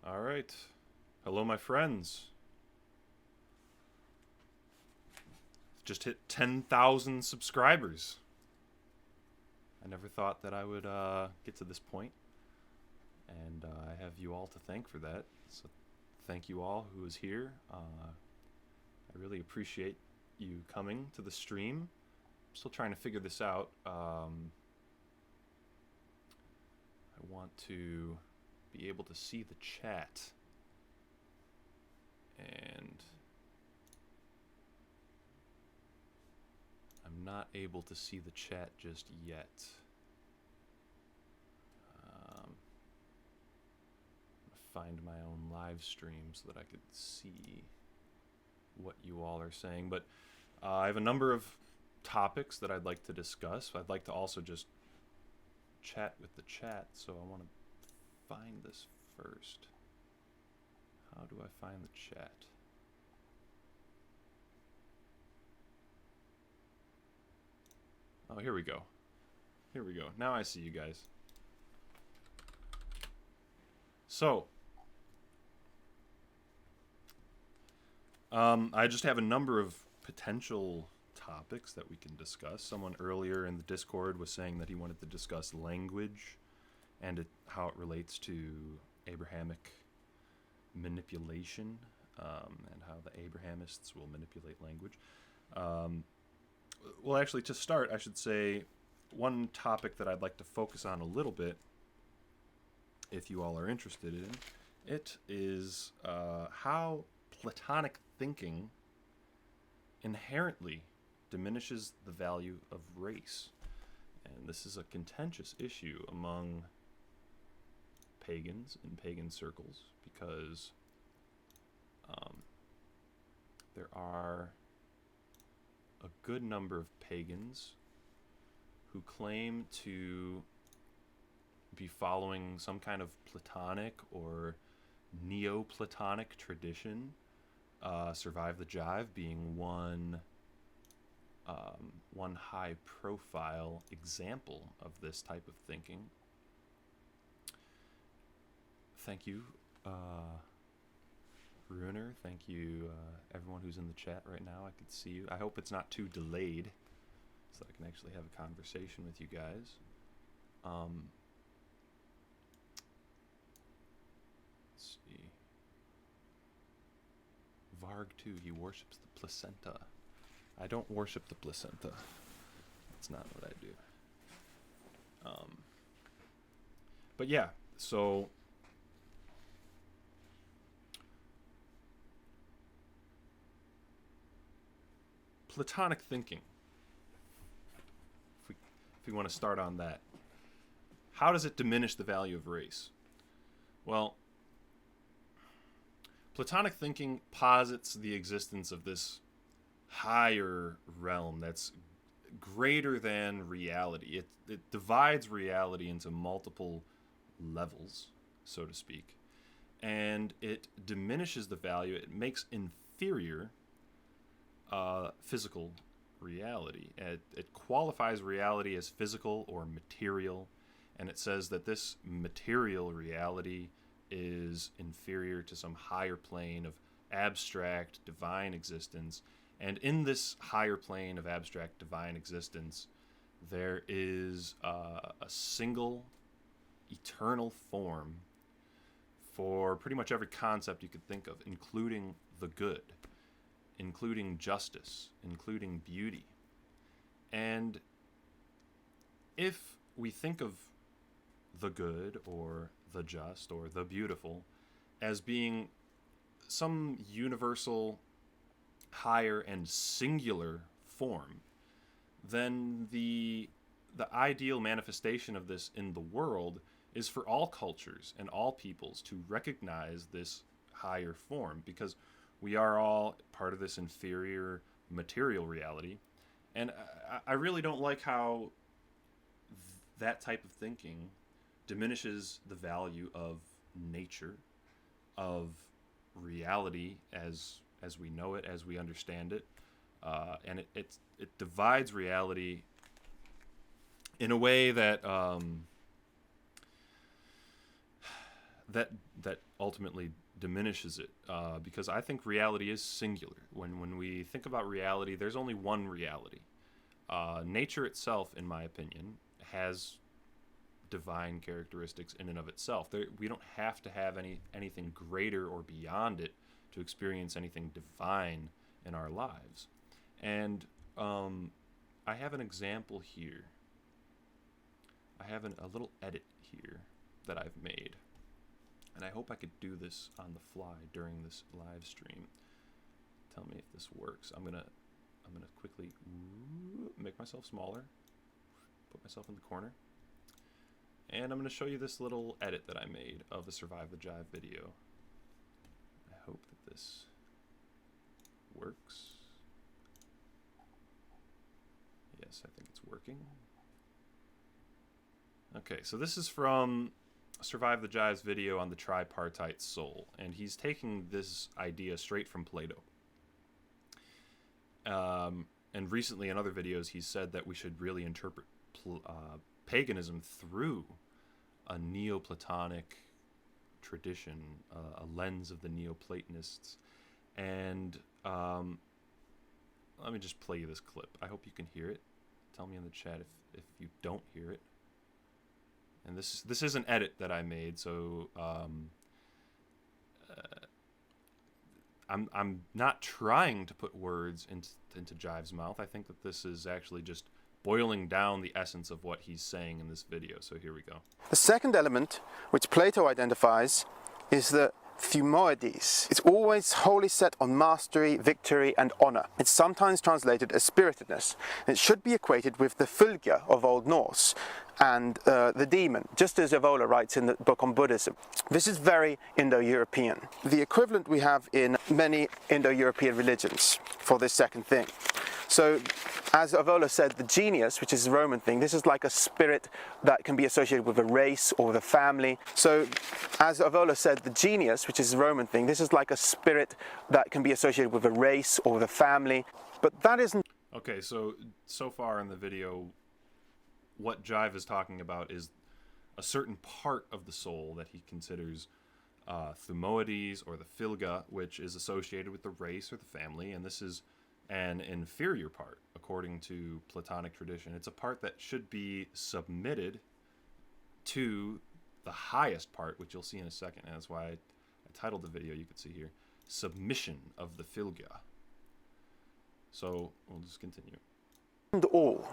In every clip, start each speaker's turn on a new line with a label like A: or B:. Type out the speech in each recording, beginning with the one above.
A: All right. Hello, my friends. Just hit 10,000 subscribers. I never thought that I would get to this point, and I have you all to thank for that. So thank you all who is here. I really appreciate you coming to the stream. I'm still trying to figure this out. I want to be able to see the chat. And I'm not able to see the chat just yet. Find my own live stream so that I could see what you all are saying. But I have a number of topics that I'd like to discuss. I'd like to also just chat with the chat, so I want to find this first. How do I find the chat? Oh, here we go. Here we go. Now I see you guys. So, I just have a number of potential topics that we can discuss. Someone earlier in the Discord was saying that he wanted to discuss language and how it relates to Abrahamic manipulation, and how the Abrahamists will manipulate language. Well, actually, to start, I should say one topic that I'd like to focus on a little bit, if you all are interested in it, is how Platonic thinking inherently diminishes the value of race. And this is a contentious issue among pagans in pagan circles, because there are a good number of pagans who claim to be following some kind of Platonic or Neoplatonic tradition. Survive the Jive being one high-profile example of this type of thinking. Thank you, Ruiner. Thank you, everyone who's in the chat right now. I can see you. I hope it's not too delayed, so I can actually have a conversation with you guys. Let's see. Varg 2, he worships the placenta. I don't worship the placenta. That's not what I do. But yeah, so Platonic thinking, if we want to start on that, how does it diminish the value of race? Well, Platonic thinking posits the existence of this higher realm that's greater than reality. It divides reality into multiple levels, so to speak, and it diminishes the value. It makes inferior physical reality. It qualifies reality as physical or material, and it says that this material reality is inferior to some higher plane of abstract divine existence. And in this higher plane of abstract divine existence, there is a single eternal form for pretty much every concept you could think of, including the good, including justice, including beauty. And if we think of the good or the just or the beautiful as being some universal, higher and singular form, then the ideal manifestation of this in the world is for all cultures and all peoples to recognize this higher form, because we are all part of this inferior material reality. And I really don't like how that type of thinking diminishes the value of nature, of reality as we know it, as we understand it, and it divides reality in a way that that ultimately diminishes it, because I think reality is singular. When we think about reality, there's only one reality. Nature itself, in my opinion, has divine characteristics in and of itself. We don't have to have anything greater or beyond it to experience anything divine in our lives. And I have an example here. I have a little edit here that I've made, and I hope I could do this on the fly during this live stream. Tell me if this works. I'm gonna quickly make myself smaller, put myself in the corner, and I'm gonna show you this little edit that I made of the Survive the Jive video. I hope that this works. Yes, I think it's working. Okay, so this is from Survive the Jive's video on the tripartite soul, and he's taking this idea straight from Plato. And recently in other videos he's said that we should really interpret paganism through a Neoplatonic tradition, a lens of the Neoplatonists. And let me just play you this clip. I hope you can hear it. Tell me in the chat if you don't hear it. And this is an edit that I made, so I'm not trying to put words into Jive's mouth. I think that this is actually just boiling down the essence of what he's saying in this video. So here we go.
B: The second element, which Plato identifies, is the Thumoides. It's always wholly set on mastery, victory, and honor. It's sometimes translated as spiritedness. It should be equated with the fylgja of Old Norse and the demon, just as Evola writes in the book on Buddhism. This is very Indo-European. The equivalent we have in many Indo-European religions for this second thing. So, as Evola said, the genius, which is a Roman thing, this is like a spirit that can be associated with a race or with a family. So, as Evola said, the genius, which is a Roman thing, this is like a spirit that can be associated with a race or with a family. But that isn't...
A: Okay, so far in the video, what Jive is talking about is a certain part of the soul that he considers Thumoides or the fylgja, which is associated with the race or the family, and this is an inferior part, according to Platonic tradition. It's a part that should be submitted to the highest part, which you'll see in a second, and that's why I titled the video, you can see here, Submission of the Fylgja. So, we'll just continue.
B: And all,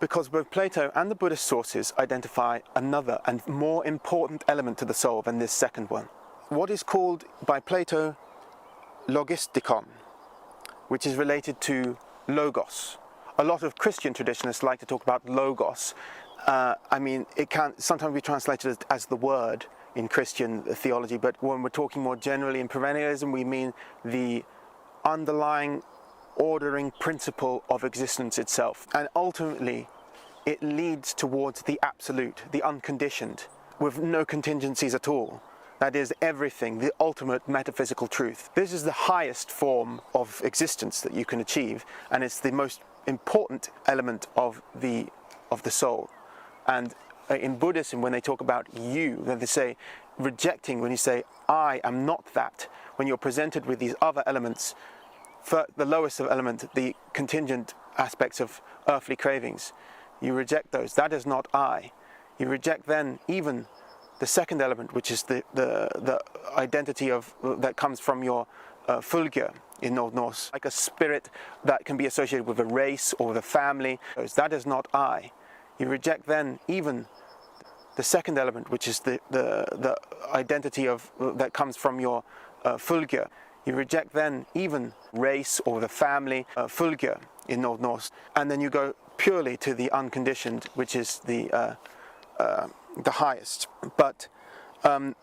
B: because both Plato and the Buddhist sources identify another and more important element to the soul than this second one. What is called by Plato logistikon, which is related to logos. A lot of Christian traditionalists like to talk about logos. I mean, it can sometimes be translated as the word in Christian theology, but when we're talking more generally in perennialism, we mean the underlying ordering principle of existence itself. And ultimately, it leads towards the absolute, the unconditioned, with no contingencies at all. That is everything, the ultimate metaphysical truth. This is the highest form of existence that you can achieve, and it's the most important element of the soul. And in Buddhism, when they talk about you, then they say rejecting, when you say I am not that, when you're presented with these other elements, for the lowest of element, the contingent aspects of earthly cravings, you reject those. That is not I. You reject then even the second element, which is the identity of that comes from your fylgja in Old Norse, like a spirit that can be associated with a race or with a family. That is not I. You reject then even the second element, which is the identity of that comes from your fylgja. You reject then even race or the family, fylgja in Old Norse, and then you go purely to the unconditioned, which is the highest. But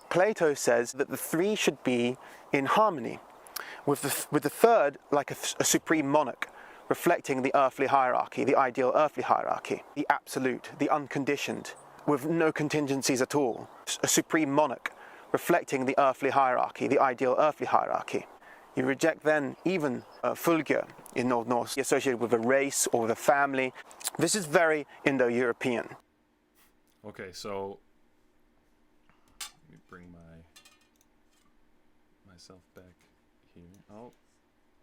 B: Plato says that the three should be in harmony, with the third like a supreme monarch, reflecting the earthly hierarchy, the ideal earthly hierarchy, the absolute, the unconditioned, with no contingencies at all, a supreme monarch, reflecting the earthly hierarchy, the ideal earthly hierarchy. You reject then even fylgja in Old Norse, associated with a race or with a family. This is very Indo-European.
A: Okay, so let me bring myself back here. Oh,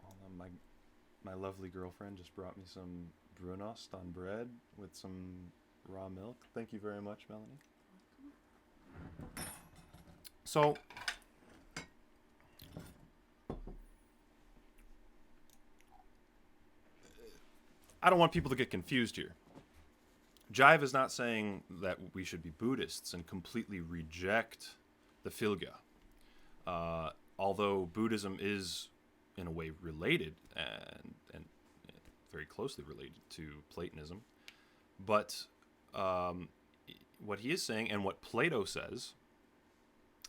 A: hold on. My lovely girlfriend just brought me some brunost on bread with some raw milk. Thank you very much, Melanie. So, I don't want people to get confused here. Jive is not saying that we should be Buddhists and completely reject the fylgja. Although Buddhism is, in a way, related and very closely related to Platonism. But what he is saying, and what Plato says,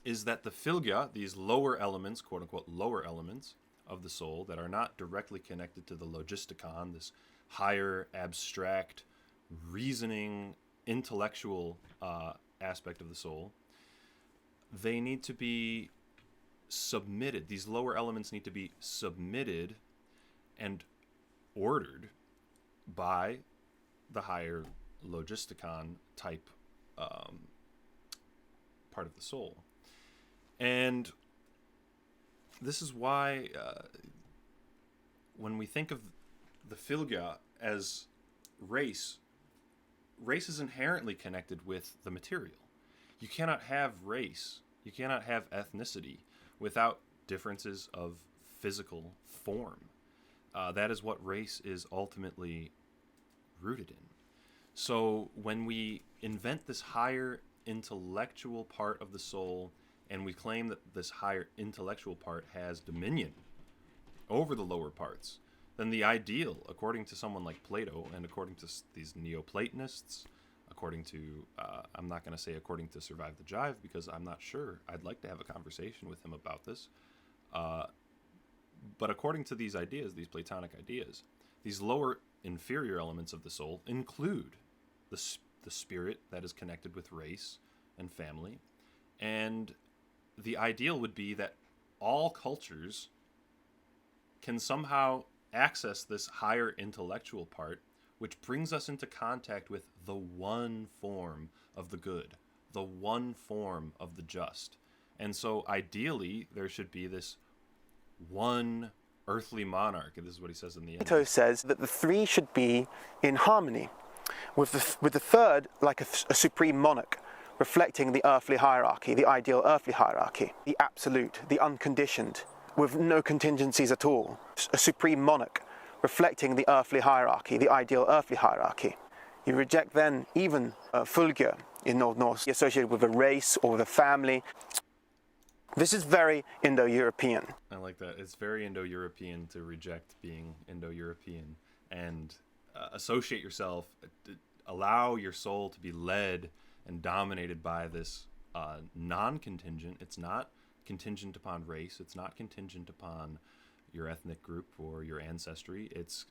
A: is that the fylgja, these lower elements, quote-unquote lower elements of the soul that are not directly connected to the logistikon, this higher, abstract, reasoning, intellectual aspect of the soul, they need to be submitted. These lower elements need to be submitted and ordered by the higher logistikon type part of the soul. And this is why when we think of the fylgja as race is inherently connected with the material. You cannot have race, you cannot have ethnicity without differences of physical form. That is what race is ultimately rooted in. So when we invent this higher intellectual part of the soul, and we claim that this higher intellectual part has dominion over the lower parts, then the ideal, according to someone like Plato, and according to these Neoplatonists, according to, I'm not going to say according to Survive the Jive, because I'm not sure. I'd like to have a conversation with him about this. But according to these ideas, these Platonic ideas, these lower inferior elements of the soul include the spirit that is connected with race and family. And the ideal would be that all cultures can somehow access this higher intellectual part, which brings us into contact with the one form of the good, the one form of the just. And so ideally, there should be this one earthly monarch. And this is what he says in the end.
B: Plato says that the three should be in harmony, with the third like a supreme monarch, reflecting the earthly hierarchy, the ideal earthly hierarchy, the absolute, the unconditioned, with no contingencies at all. A supreme monarch, reflecting the earthly hierarchy, the ideal earthly hierarchy. You reject then even fylgja in Old Norse, associated with a race or with a family. This is very Indo-European.
A: I like that. It's very Indo-European to reject being Indo-European and associate yourself, allow your soul to be led and dominated by this non-contingent. It's not contingent upon race. It's not contingent upon your ethnic group or your ancestry. It's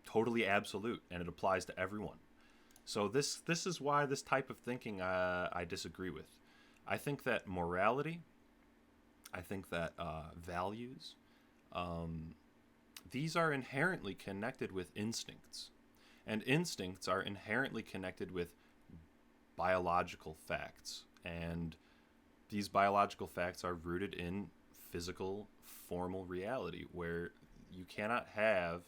A: totally absolute, and it applies to everyone. So this is why this type of thinking I disagree with. I think that morality, I think that values, these are inherently connected with instincts. And instincts are inherently connected with biological facts. And these biological facts are rooted in physical, formal reality, where you cannot have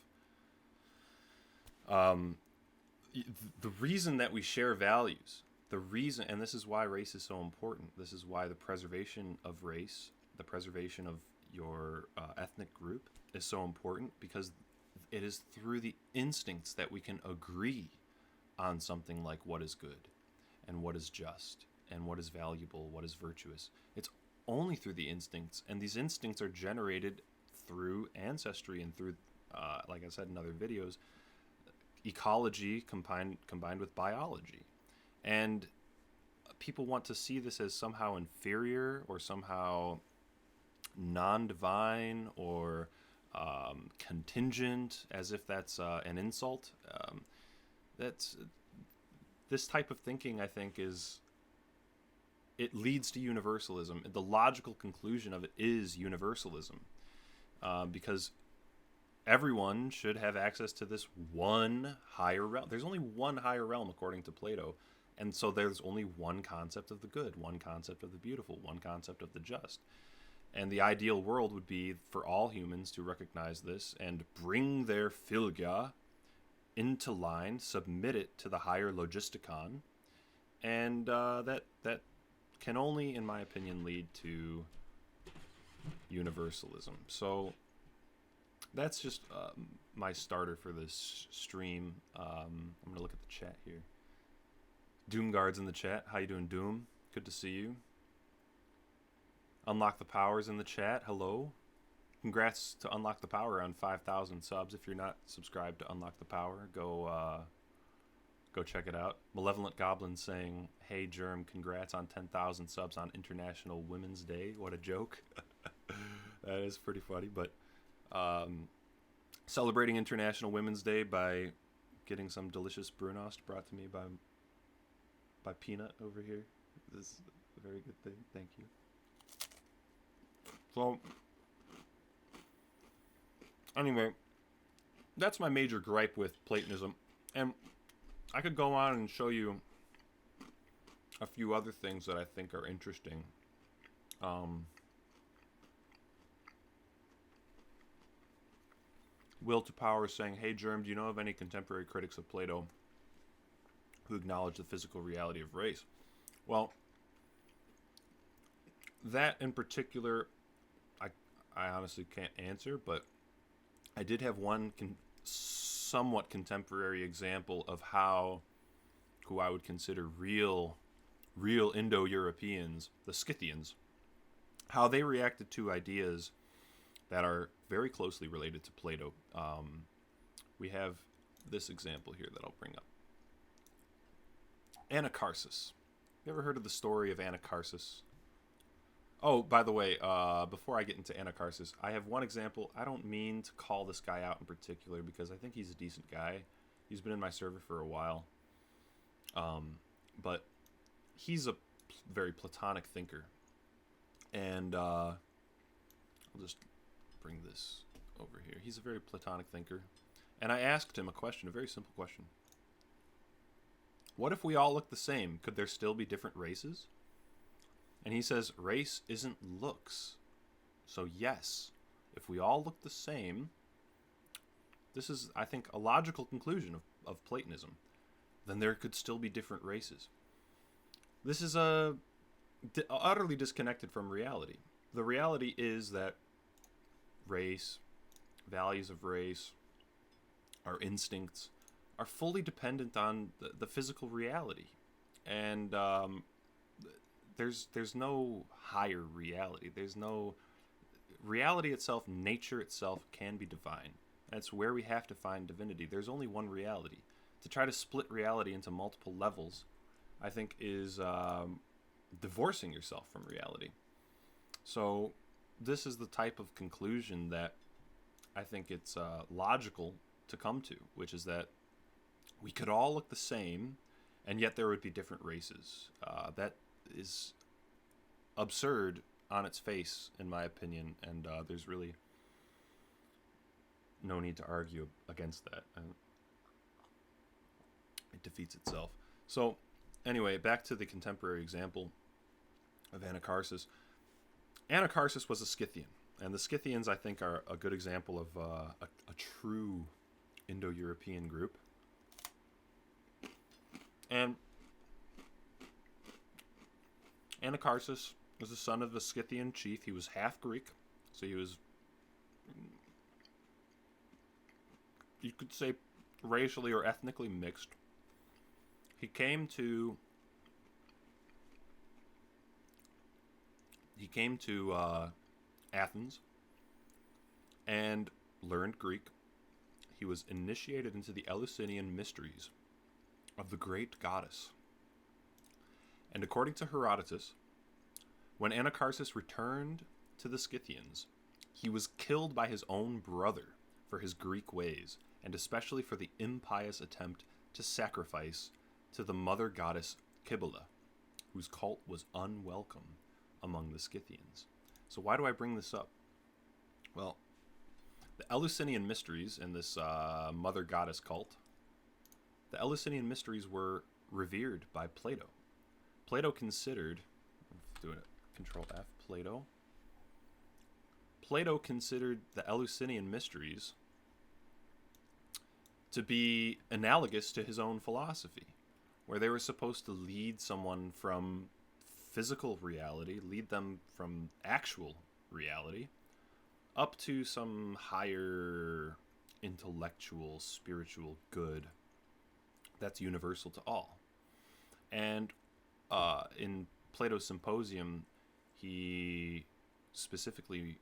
A: the reason that we share values, the reason, and this is why race is so important. This is why the preservation of race, the preservation of your ethnic group is so important, because it is through the instincts that we can agree on something like what is good and what is just and what is valuable, what is virtuous. It's only through the instincts, and these instincts are generated through ancestry and through, like I said in other videos, ecology combined with biology. And people want to see this as somehow inferior or somehow non-divine or contingent, as if that's an insult. That's this type of thinking, I think, it leads to universalism. The logical conclusion of it is universalism, because everyone should have access to this one higher realm. There's only one higher realm, according to Plato, And so there's only one concept of the good, one concept of the beautiful, one concept of the just. And the ideal world would be for all humans to recognize this and bring their fylgja into line, submit it to the higher logisticon, and that can only, in my opinion, lead to universalism. So that's just my starter for this stream. I'm gonna look at the chat here. Doomguard's in the chat. How you doing, Doom? Good to see you. Unlock the Powers in the chat. Hello. Congrats to Unlock the Power on 5,000 subs. If you're not subscribed to Unlock the Power, go check it out. Malevolent Goblin saying, "Hey Germ, congrats on 10,000 subs on International Women's Day." What a joke. That is pretty funny. But celebrating International Women's Day by getting some delicious Brunost brought to me by Peanut over here. This is a very good thing. Thank you. So, anyway, that's my major gripe with Platonism. And I could go on and show you a few other things that I think are interesting. Will to Power is saying, "Hey Germ, do you know of any contemporary critics of Plato who acknowledge the physical reality of race?" Well, that in particular, I honestly can't answer, but I did have one somewhat contemporary example of who I would consider real Indo-Europeans, the Scythians, how they reacted to ideas that are very closely related to Plato. We have this example here that I'll bring up. Anacharsis. You ever heard of the story of Anacharsis? Oh, by the way, before I get into Anacharsis, I have one example. I don't mean to call this guy out in particular because I think he's a decent guy. He's been in my server for a while. But he's a very Platonic thinker. And I'll just bring this over here. He's a very Platonic thinker. And I asked him a question, a very simple question. What if we all look the same? Could there still be different races? And he says, race isn't looks. So yes, if we all look the same, this is, I think, a logical conclusion of Platonism, then there could still be different races. This is utterly disconnected from reality. The reality is that race, values of race, our instincts, are fully dependent on the physical reality. And there's no higher reality. There's no reality itself, nature itself can be divine. That's where we have to find divinity. There's only one reality. To try to split reality into multiple levels, I think, is divorcing yourself from reality. So this is the type of conclusion that I think it's logical to come to, which is that we could all look the same, and yet there would be different races. That is absurd on its face, in my opinion, and there's really no need to argue against that. It defeats itself. So, anyway, back to the contemporary example of Anacharsis. Anacharsis was a Scythian, and the Scythians, I think, are a good example of a true Indo-European group. And Anacharsis was the son of a Scythian chief. He was half Greek, so he was, you could say, racially or ethnically mixed. He came to Athens and learned Greek. He was initiated into the Eleusinian mysteries of the great goddess. And according to Herodotus, when Anacharsis returned to the Scythians, he was killed by his own brother for his Greek ways, and especially for the impious attempt to sacrifice to the mother goddess Cybele, whose cult was unwelcome among the Scythians. So why do I bring this up? Well, the Eleusinian mysteries and this mother goddess cult, the Eleusinian mysteries were revered by Plato. Plato considered, doing it, Control F, Plato considered the Eleusinian mysteries to be analogous to his own philosophy, where they were supposed to lead someone from physical reality, lead them from actual reality, up to some higher intellectual, spiritual good that's universal to all. And in Plato's Symposium, he specifically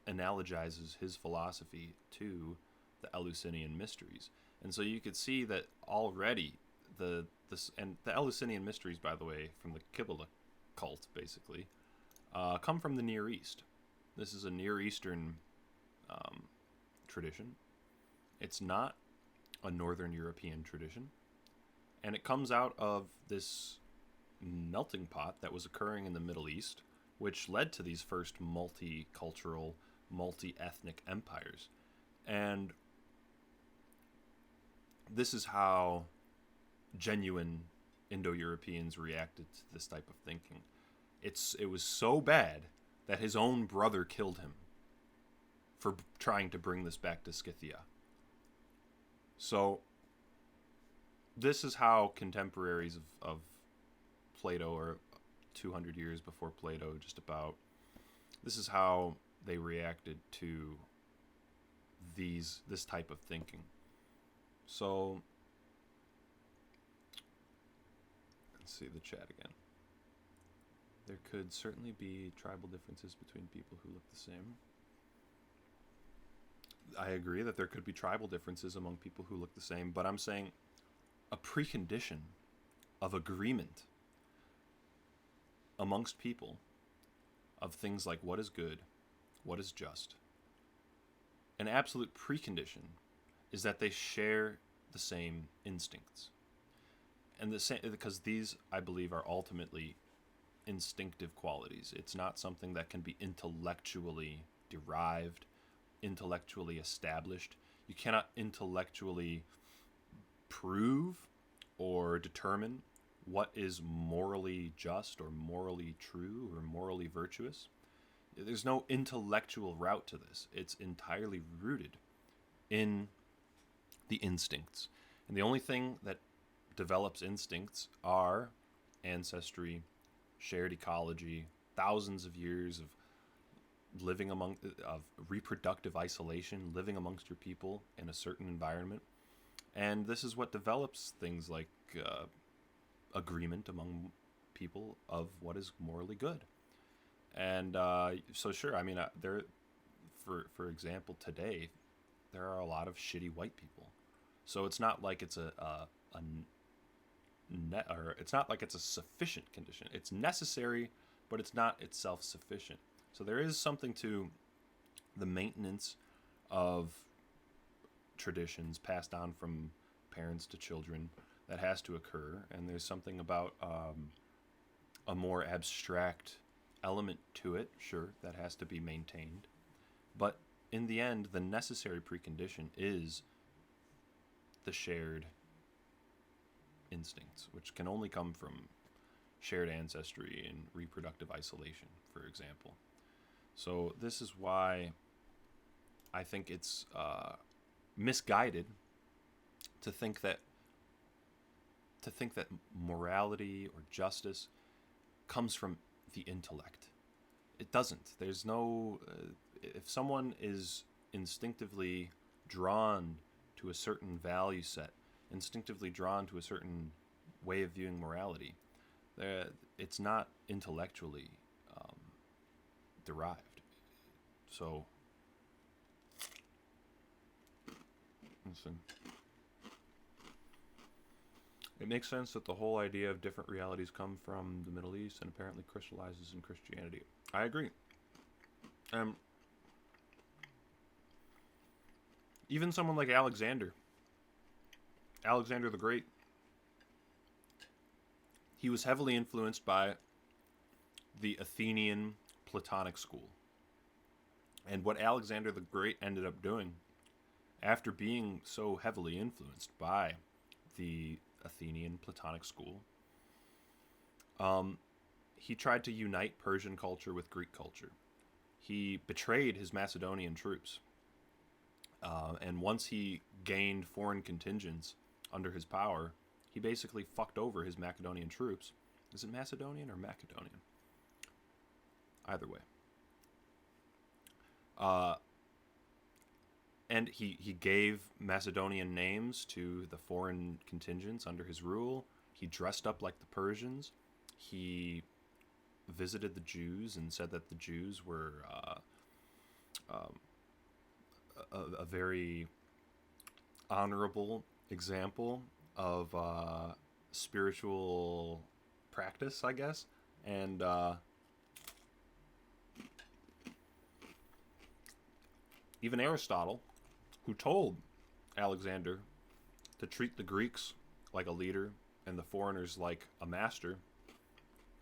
A: analogizes his philosophy to the Eleusinian mysteries. And so you could see that already the Eleusinian mysteries, by the way, from the Kabbalah cult, basically, come from the Near East. This is a Near Eastern tradition. It's not a Northern European tradition. And it comes out of this melting pot that was occurring in the Middle East, which led to these first multicultural, multi-ethnic empires. And this is how genuine Indo-Europeans reacted to this type of thinking. It was so bad that his own brother killed him for trying to bring this back to Scythia. So this is how contemporaries of Plato, or 200 years before Plato, just about, this is how they reacted to this type of thinking. So let's see the chat again. There could certainly be tribal differences between people who look the same. I agree that there could be tribal differences among people who look the same, but I'm saying a precondition of agreement amongst people of things like what is good, what is just. An absolute precondition is that they share the same instincts. And the same, because these, I believe, are ultimately instinctive qualities. It's not something that can be intellectually derived, intellectually established. You cannot intellectually prove or determine what is morally just or morally true or morally virtuous. There's no intellectual route to this. It's entirely rooted in the instincts. And the only thing that develops instincts are ancestry, shared ecology, thousands of years of living of reproductive isolation, living amongst your people in a certain environment. And this is what develops things like agreement among people of what is morally good. And so sure, I mean, there, for example, today there are a lot of shitty white people. So it's not like it's it's not like it's a sufficient condition. It's necessary, but it's not itself sufficient. So there is something to the maintenance of traditions passed on from parents to children that has to occur, and there's something about a more abstract element to it, sure, that has to be maintained. But in the end, the necessary precondition is the shared instincts, which can only come from shared ancestry and reproductive isolation, for example. So this is why I think it's misguided to think that morality or justice comes from the intellect. It doesn't. There's no if someone is instinctively drawn to a certain value set, instinctively drawn to a certain way of viewing morality, it's not intellectually derived. So, listen. It makes sense that the whole idea of different realities come from the Middle East and apparently crystallizes in Christianity. I agree. Even someone like Alexander the Great, he was heavily influenced by the Athenian Platonic school. And what Alexander the Great ended up doing, after being so heavily influenced by the Athenian Platonic school. He tried to unite Persian culture with Greek culture. He betrayed his Macedonian troops. And once he gained foreign contingents under his power, he basically fucked over his Macedonian troops. Is it Macedonian or Macedonian? Either way. And he gave Macedonian names to the foreign contingents under his rule. He dressed up like the Persians. He visited the Jews and said that the Jews were a very honorable example of spiritual practice, I guess. And even Aristotle, who told Alexander to treat the Greeks like a leader and the foreigners like a master,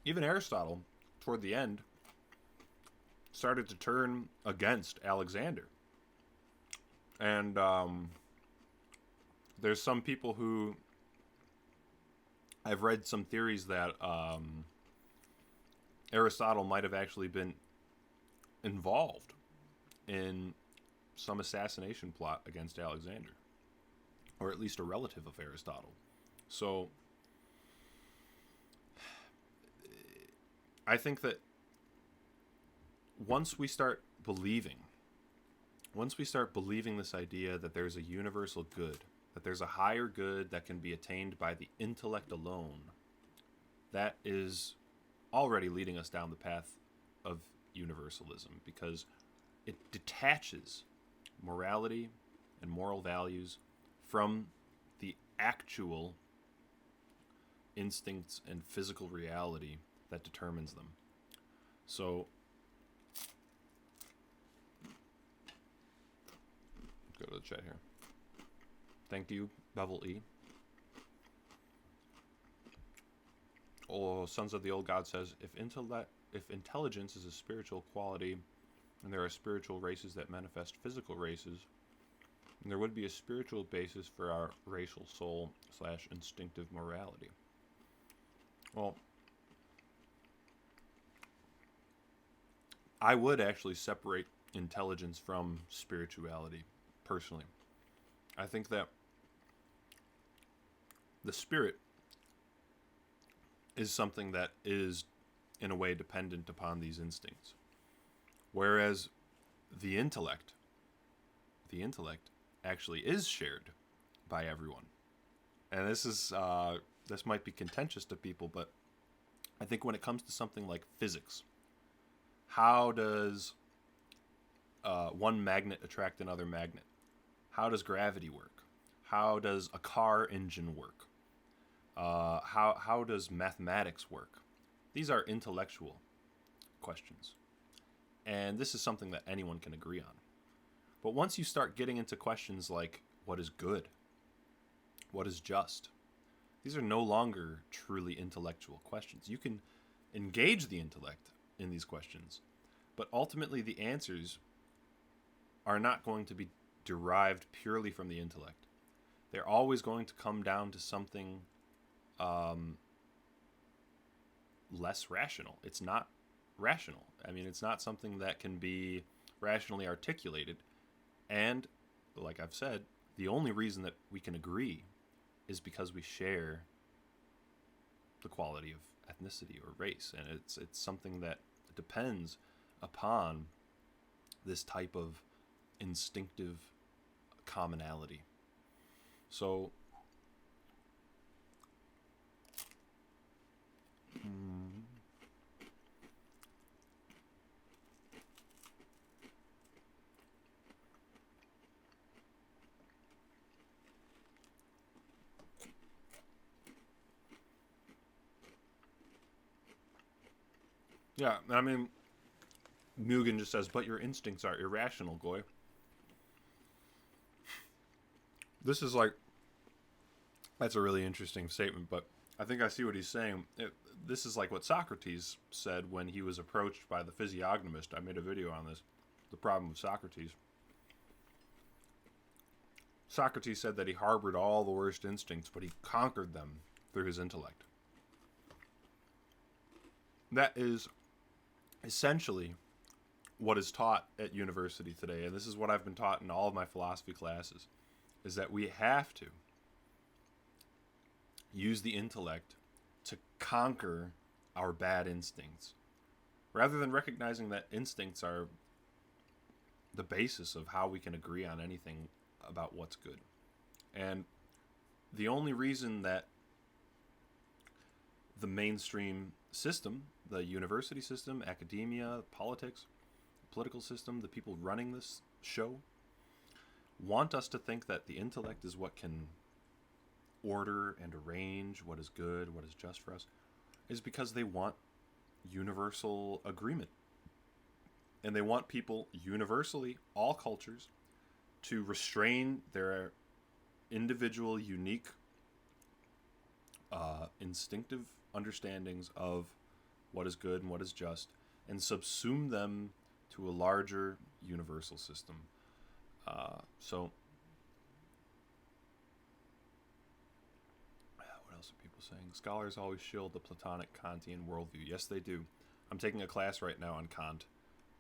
A: even Aristotle, toward the end, started to turn against Alexander. And there's some people who... I've read some theories that Aristotle might have actually been involved in some assassination plot against Alexander, or at least a relative of Aristotle. So I think that once we start believing this idea that there's a universal good, that there's a higher good that can be attained by the intellect alone, that is already leading us down the path of universalism, because it detaches morality and moral values from the actual instincts and physical reality that determines them. So go to the chat here. Thank you, Bevel E. Oh, Sons of the Old God says, if intelligence is a spiritual quality, and there are spiritual races that manifest physical races, and there would be a spiritual basis for our racial soul / instinctive morality. Well, I would actually separate intelligence from spirituality, personally. I think that the spirit is something that is, in a way, dependent upon these instincts. Whereas the intellect actually is shared by everyone. And this might be contentious to people, but I think when it comes to something like physics, how does one magnet attract another magnet? How does gravity work? How does a car engine work? How does mathematics work? These are intellectual questions. And this is something that anyone can agree on. But once you start getting into questions like, what is good? What is just? These are no longer truly intellectual questions. You can engage the intellect in these questions, but ultimately the answers are not going to be derived purely from the intellect. They're always going to come down to something less rational. It's not rational. I mean, it's not something that can be rationally articulated. And, like I've said, the only reason that we can agree is because we share the quality of ethnicity or race. And it's something that depends upon this type of instinctive commonality. So, yeah, I mean, Mugen just says, but your instincts are irrational, Goy. This is like, that's a really interesting statement, but I think I see what he's saying. This is like what Socrates said when he was approached by the physiognomist. I made a video on this, the problem with Socrates. Socrates said that he harbored all the worst instincts, but he conquered them through his intellect. That is essentially what is taught at university today, and this is what I've been taught in all of my philosophy classes, is that we have to use the intellect to conquer our bad instincts, rather than recognizing that instincts are the basis of how we can agree on anything about what's good. And the only reason that the mainstream system, the university system, academia, politics, political system, the people running this show, want us to think that the intellect is what can order and arrange what is good, what is just for us, is because they want universal agreement. And they want people universally, all cultures, to restrain their individual, unique, instinctive understandings of what is good and what is just, and subsume them to a larger universal system. So, what else are people saying? Scholars always shield the Platonic Kantian worldview. Yes, they do. I'm taking a class right now on Kant.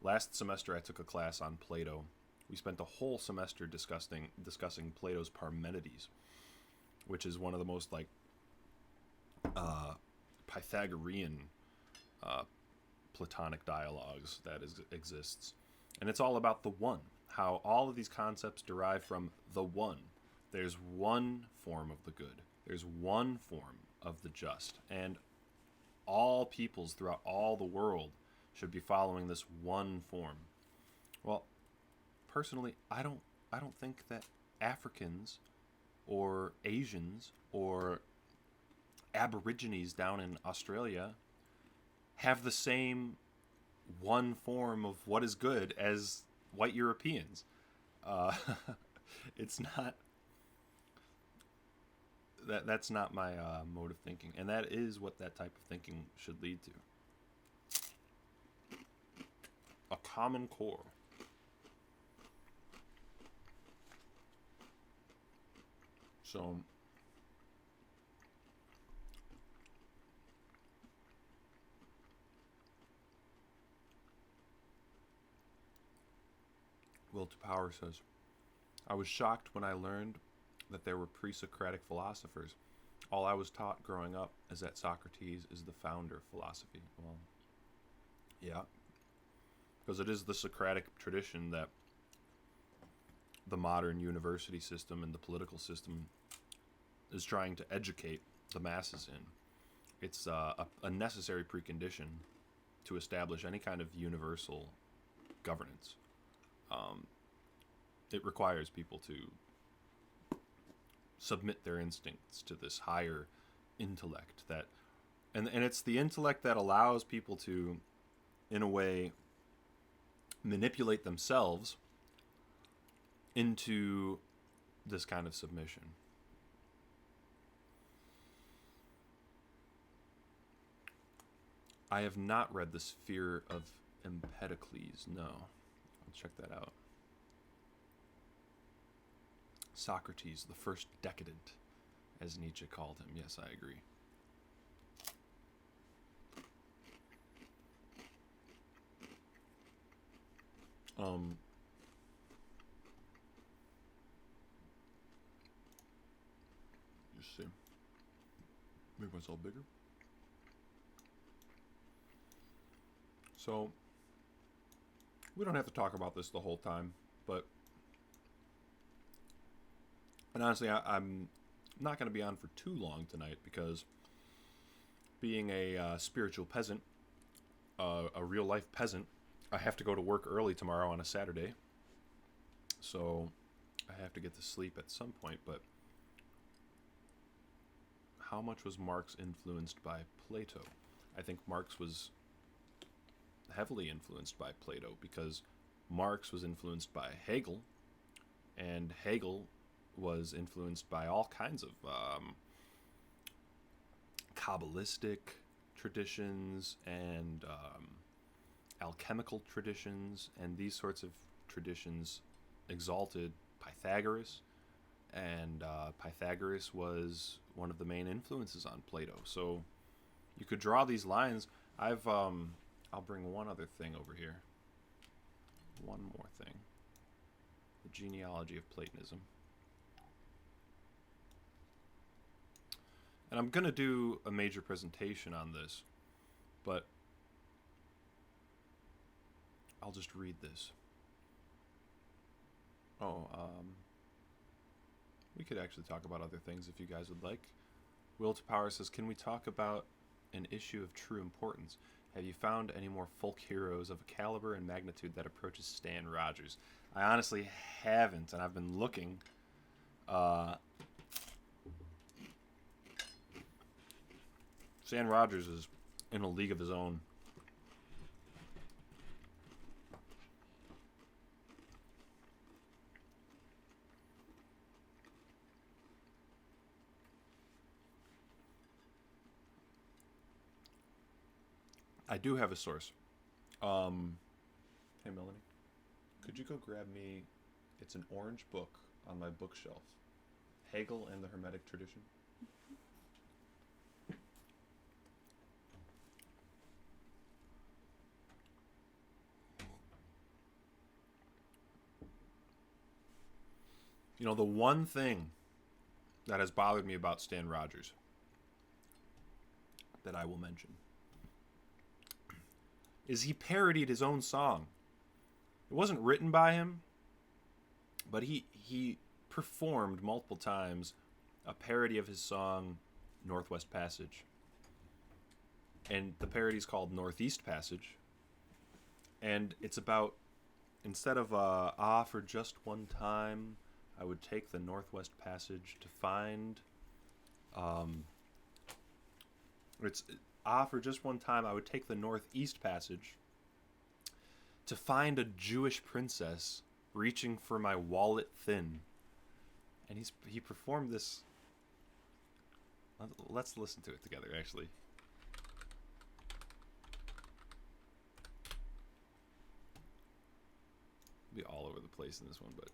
A: Last semester, I took a class on Plato. We spent the whole semester discussing Plato's Parmenides, which is one of the most Pythagorean Platonic dialogues that exists. And it's all about the one, how all of these concepts derive from the one. There's one form of the good. There's one form of the just. And all peoples throughout all the world should be following this one form. Well, personally, I don't think that Africans or Asians or Aborigines down in Australia have the same one form of what is good as white Europeans. It's not that's not my mode of thinking, and that is what that type of thinking should lead to. A common core. So, Will to Power says, I was shocked when I learned that there were pre-Socratic philosophers. All I was taught growing up is that Socrates is the founder of philosophy. Well, yeah. Because it is the Socratic tradition that the modern university system and the political system is trying to educate the masses in. It's a necessary precondition to establish any kind of universal governance. It requires people to submit their instincts to this higher intellect that, and it's the intellect that allows people to, in a way, manipulate themselves into this kind of submission. I have not read The Sphere of Empedocles. No. I'll check that out. Socrates, the first decadent, as Nietzsche called him. Yes, I agree. Just see. Make myself bigger. So, we don't have to talk about this the whole time, but, and honestly, I'm not going to be on for too long tonight because being a spiritual peasant, a real life peasant, I have to go to work early tomorrow on a Saturday, so I have to get to sleep at some point. But how much was Marx influenced by Plato? I think Marx was heavily influenced by Plato because Marx was influenced by Hegel, and Hegel was influenced by all kinds of Kabbalistic traditions and alchemical traditions, and these sorts of traditions exalted Pythagoras and Pythagoras was one of the main influences on Plato. So you could draw these lines. I'll bring one other thing over here. One more thing. The genealogy of Platonism. And I'm going to do a major presentation on this, but I'll just read this. We could actually talk about other things if you guys would like. Will to Power says, can we talk about an issue of true importance? Have you found any more folk heroes of a caliber and magnitude that approaches Stan Rogers? I honestly haven't, and I've been looking. Stan Rogers is in a league of his own. I do have a source. Hey, Melanie, could you go grab me, it's an orange book on my bookshelf, Hegel and the Hermetic Tradition. You know, the one thing that has bothered me about Stan Rogers that I will mention is he parodied his own song. It wasn't written by him, but he performed multiple times a parody of his song Northwest Passage. And the parody is called Northeast Passage. And it's about, instead of for just one time, I would take the Northwest Passage to find, for just one time, I would take the Northeast Passage to find a Jewish princess reaching for my wallet thin. And he performed this. Let's listen to it together, actually. Be all over the place in this one, but.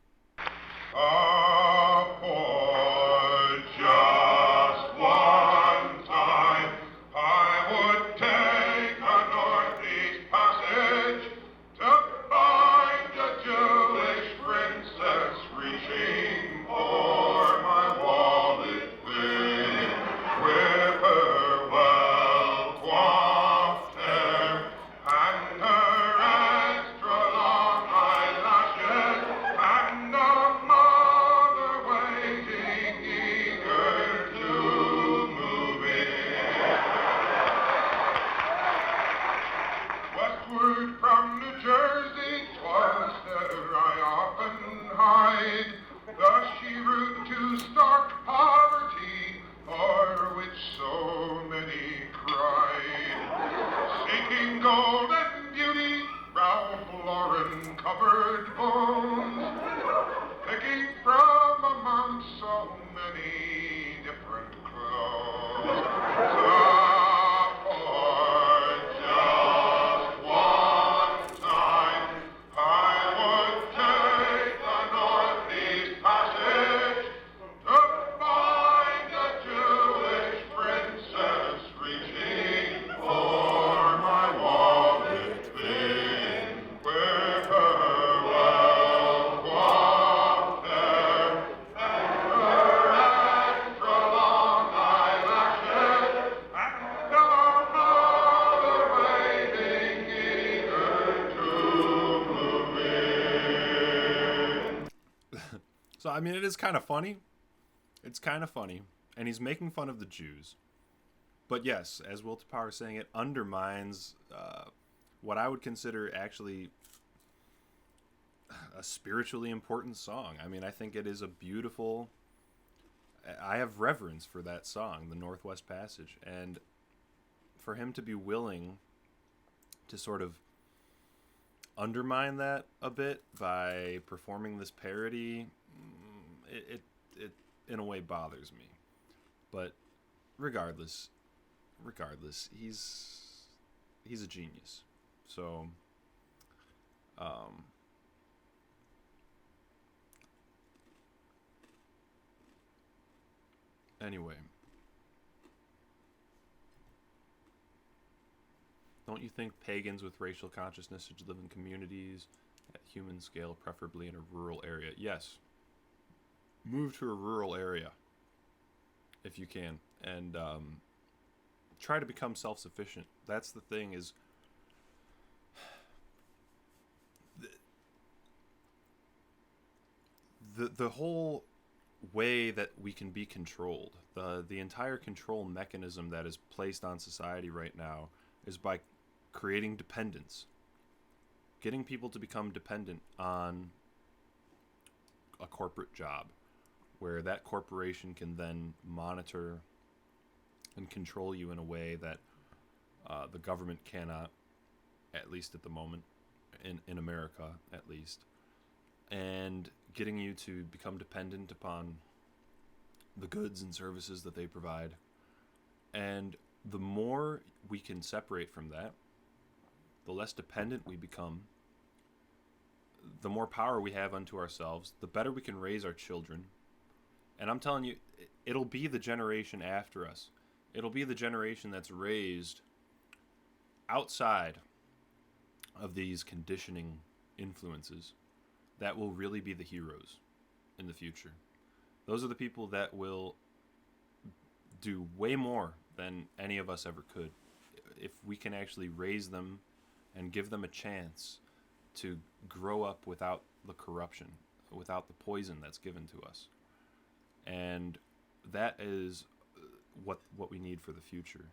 C: For just one time, I would take a Northeast Passage to find a Jewish princess reaching for my wallet thin, with her well-coiffed hair and her extra long eyelashes and a mother waiting eager to move in. Westward from New Jersey, 'twas there I often hied, the she-route to stark poverty, o'er which so many cried. Seeking gold and beauty, Ralph Lauren covered bones, picking from among so many different clothes. For just one time, I would take the Northeast Passage to find a Jewish princess reaching for my wallet thin, with her well-coiffed hair and her extra long eyelashes and a mother waiting eager to move in.
A: So, I mean, it is kind of funny. It's kind of funny. And he's making fun of the Jews. But yes, as Will to Power is saying, it undermines what I would consider actually a spiritually important song. I mean, I think it is a beautiful... I have reverence for that song, the Northwest Passage. And for him to be willing to sort of undermine that a bit by performing this parody, it in a way bothers me. But regardless, he's a genius. So Anyway, don't you think pagans with racial consciousness should live in communities at human scale, preferably in a rural area? Yes. Move to a rural area if you can, and try to become self-sufficient. That's the thing, is the whole way that we can be controlled, the entire control mechanism that is placed on society right now, is by creating dependence, getting people to become dependent on a corporate job, where that corporation can then monitor and control you in a way that the government cannot, at least at the moment, in America at least, and getting you to become dependent upon the goods and services that they provide. And the more we can separate from that, the less dependent we become, the more power we have unto ourselves, the better we can raise our children. And I'm telling you, it'll be the generation after us. It'll be the generation that's raised outside of these conditioning influences that will really be the heroes in the future. Those are the people that will do way more than any of us ever could, if we can actually raise them and give them a chance to grow up without the corruption, without the poison that's given to us. And that is what we need for the future.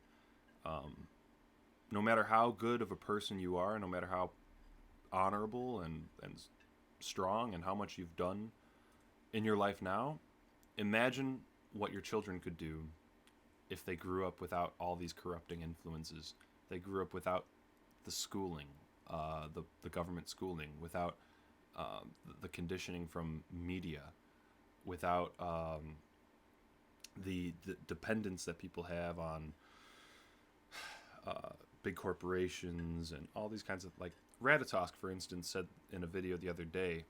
A: No matter how good of a person you are, no matter how honorable and strong and how much you've done in your life now, imagine what your children could do if they grew up without all these corrupting influences. They grew up without the schooling, the government schooling, without the conditioning from media, without the dependence that people have on big corporations and all these kinds of, like, Radatosk, for instance, said in a video the other day,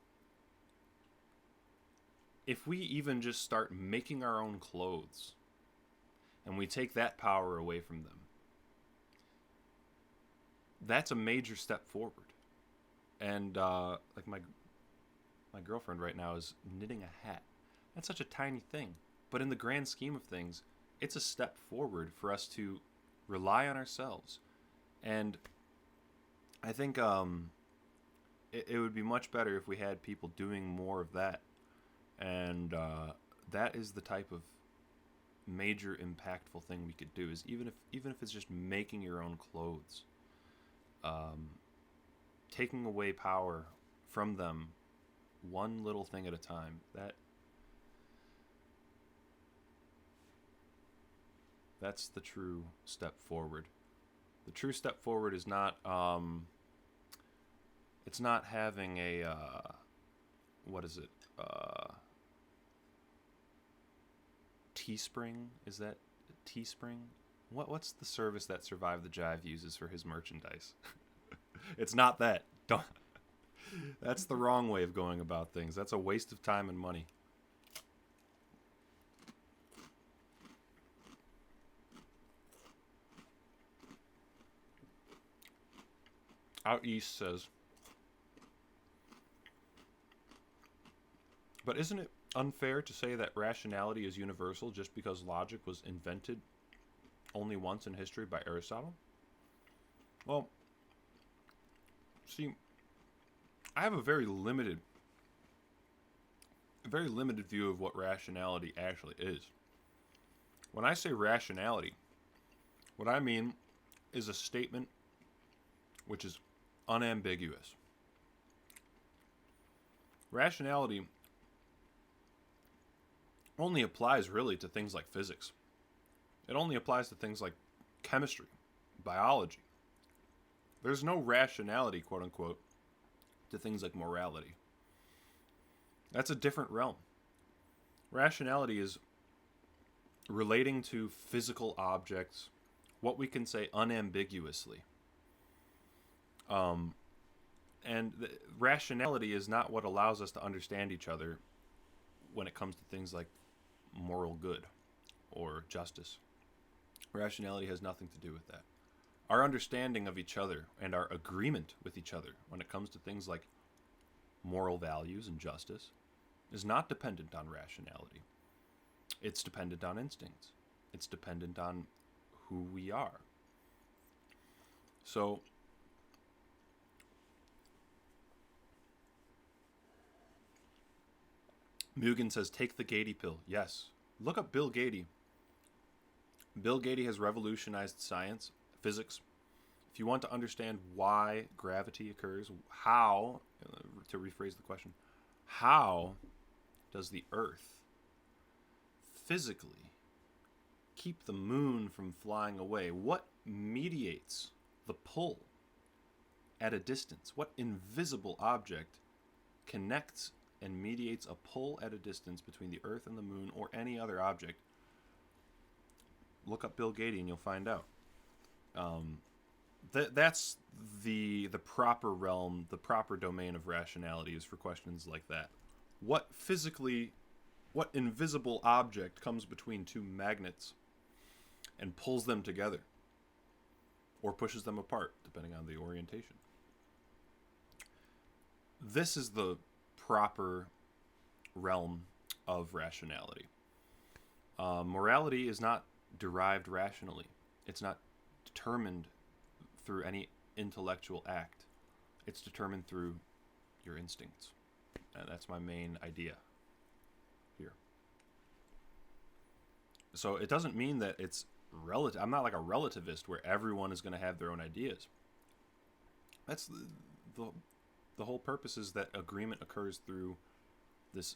A: if we even just start making our own clothes and we take that power away from them, that's a major step forward. And like my girlfriend right now is knitting a hat. That's such a tiny thing, but in the grand scheme of things, it's a step forward for us to rely on ourselves. And I think it would be much better if we had people doing more of that. And that is the type of major impactful thing we could do, is even if it's just making your own clothes, taking away power from them one little thing at a time. That's the true step forward. The true step forward is not it's not having a Teespring? Is that Teespring? What's the service that Survive the Jive uses for his merchandise? It's not that. Don't. That's the wrong way of going about things. That's a waste of time and money. Out East says, but isn't it unfair to say that rationality is universal just because logic was invented only once in history by Aristotle? Well, see, I have a very limited view of what rationality actually is. When I say rationality, what I mean is a statement which is unambiguous. Rationality only applies really to things like physics. It only applies to things like chemistry, biology. There's no rationality, quote unquote, to things like morality. That's a different realm. Rationality is relating to physical objects, what we can say unambiguously. And rationality is not what allows us to understand each other when it comes to things like moral good or justice. Rationality has nothing to do with that. Our understanding of each other and our agreement with each other when it comes to things like moral values and justice is not dependent on rationality. It's dependent on instincts. It's dependent on who we are. So, Mugen says, take the Gady pill. Yes. Look up Bill Gady. Bill Gady has revolutionized science, physics. If you want to understand why gravity occurs, how, to rephrase the question, how does the Earth physically keep the moon from flying away? What mediates the pull at a distance? What invisible object connects and mediates a pull at a distance between the Earth and the moon or any other object? Look up Bill Gady and you'll find out. That's the proper realm, the proper domain of rationality is for questions like that. What invisible object comes between two magnets and pulls them together or pushes them apart, depending on the orientation? This is the proper realm of rationality. Morality is not derived rationally. It's not determined through any intellectual act. It's determined through your instincts. And that's my main idea here. So it doesn't mean that it's relative. I'm not like a relativist where everyone is going to have their own ideas. That's the whole purpose, is that agreement occurs through this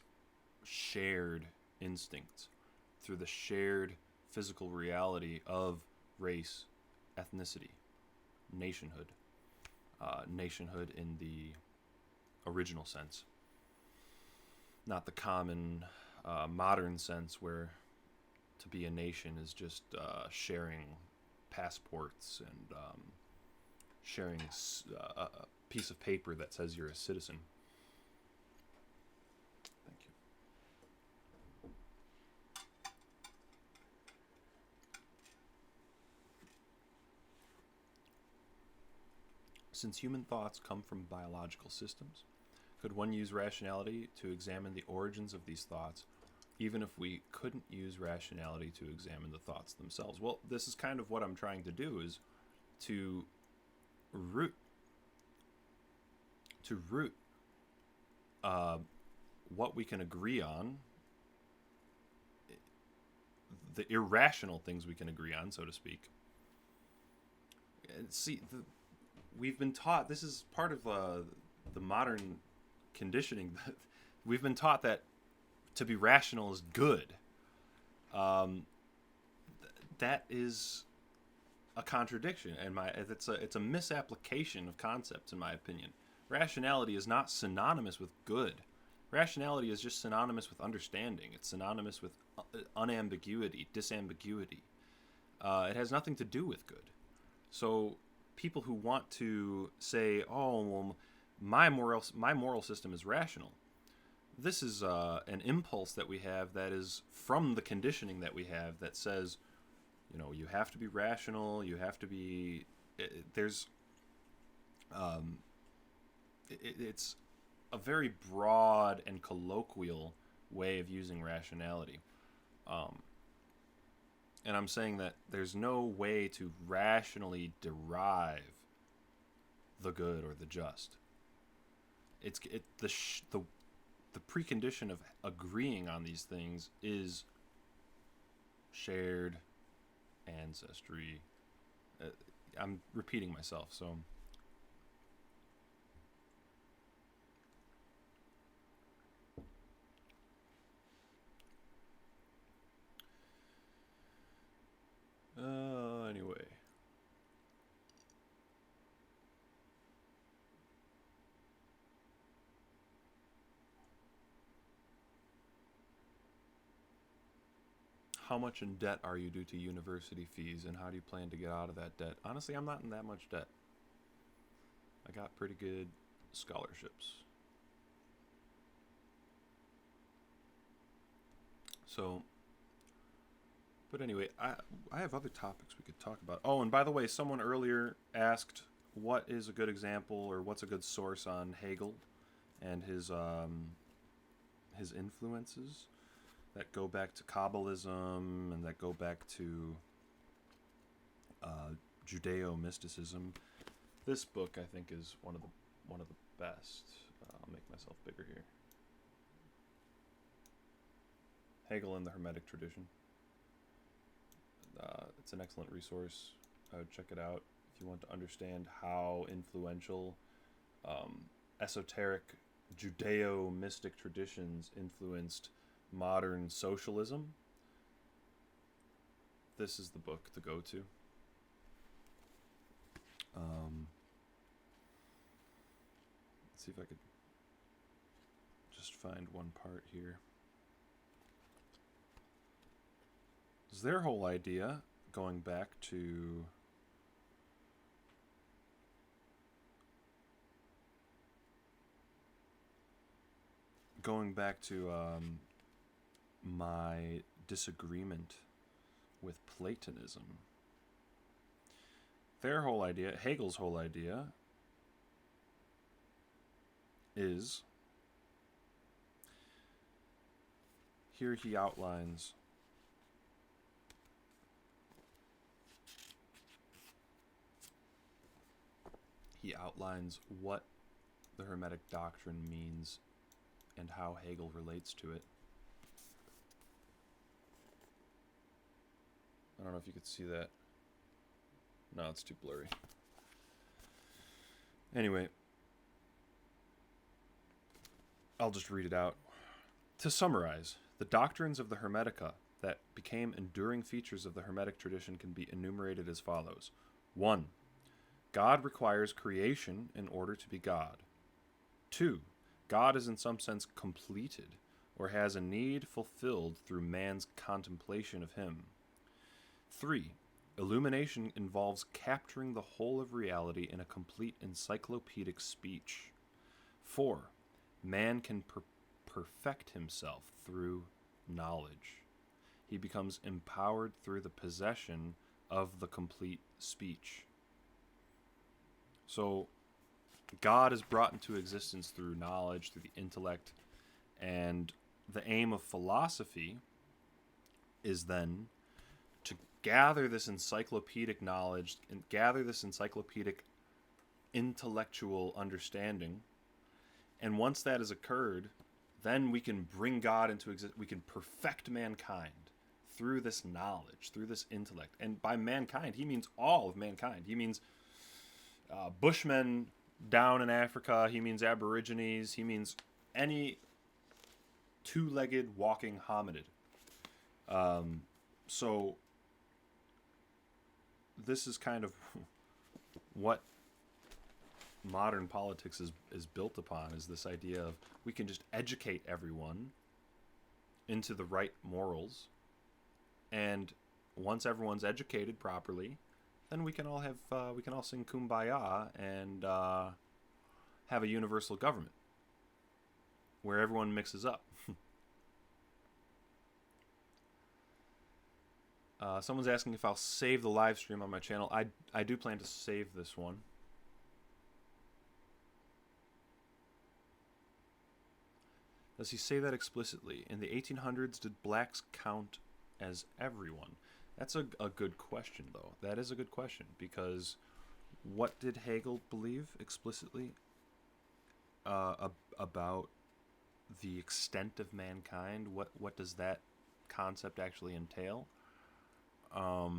A: shared instinct, through the shared physical reality of race, ethnicity, nationhood. Nationhood in the original sense, not the common modern sense where to be a nation is just sharing passports and sharing a piece of paper that says you're a citizen. Thank you. Since human thoughts come from biological systems, could one use rationality to examine the origins of these thoughts, even if we couldn't use rationality to examine the thoughts themselves? Well, this is kind of what I'm trying to do, is to root what we can agree on, the irrational things we can agree on, so to speak. And see, we've been taught, this is part of the modern conditioning, that we've been taught that to be rational is good. That is a contradiction, and it's a misapplication of concepts, in my opinion. Rationality is not synonymous with good. Rationality is just synonymous with understanding. It's synonymous with unambiguity, disambiguity. It has nothing to do with good. So people who want to say, "Oh, well, my moral system is rational," this is an impulse that we have that is from the conditioning that we have that says, you have to be rational. You have to be. It's a very broad and colloquial way of using rationality. And I'm saying that there's no way to rationally derive the good or the just. The precondition of agreeing on these things is shared ancestry. I'm repeating myself, so. Anyway. How much in debt are you due to university fees, and how do you plan to get out of that debt? Honestly, I'm not in that much debt. I got pretty good scholarships. So, But anyway, I have other topics we could talk about. Oh, and by the way, someone earlier asked what is a good example or what's a good source on Hegel and his influences that go back to Kabbalism and that go back to Judeo-mysticism. This book, I think, is one of the best. I'll make myself bigger here. Hegel and the Hermetic Tradition. It's an excellent resource. I would check it out if you want to understand how influential esoteric Judeo-mystic traditions influenced modern socialism. This is the book to go to. Let's see if I could just find one part here. Is their whole idea going back to my disagreement with Platonism. Their whole idea, Hegel's whole idea, is here he outlines what the Hermetic doctrine means and how Hegel relates to it. I don't know if you could see that. No, it's too blurry. Anyway, I'll just read it out. To summarize, the doctrines of the Hermetica that became enduring features of the Hermetic tradition can be enumerated as follows. 1. God requires creation in order to be God. 2. God is in some sense completed, or has a need fulfilled through man's contemplation of him. 3. Illumination involves capturing the whole of reality in a complete encyclopedic speech. 4. Man can perfect himself through knowledge. He becomes empowered through the possession of the complete speech. So, God is brought into existence through knowledge, through the intellect, and the aim of philosophy is then to gather this encyclopedic knowledge and gather this encyclopedic intellectual understanding. And once that has occurred, then we can bring God into existence. We can perfect mankind through this knowledge, through this intellect. And by mankind, he means all of mankind. He means Bushmen down in Africa. He means Aborigines. He means any two-legged walking hominid. So this is kind of what modern politics is built upon, is this idea of we can just educate everyone into the right morals, and once everyone's educated properly, then we can all sing Kumbaya and have a universal government where everyone mixes up. Someone's asking if I'll save the live stream on my channel. I do plan to save this one. Does he say that explicitly? In the 1800s, did blacks count as everyone? That's a good question, though. That is a good question, because what did Hegel believe explicitly about the extent of mankind? What does that concept actually entail? I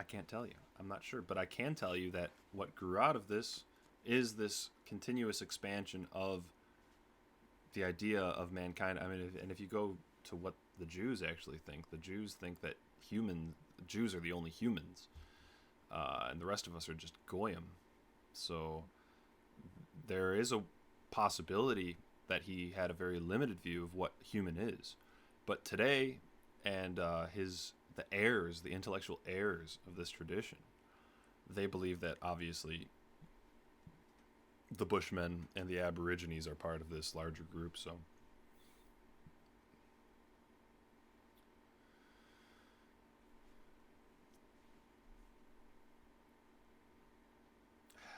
A: can't tell you. I'm not sure, but I can tell you that what grew out of this is this continuous expansion of the idea of mankind. I mean, and if you go to what the Jews actually think, the Jews think that Jews are the only humans, and the rest of us are just goyim. So there is a possibility that he had a very limited view of what human is. But today, and the intellectual heirs of this tradition, they believe that obviously the Bushmen and the Aborigines are part of this larger group. So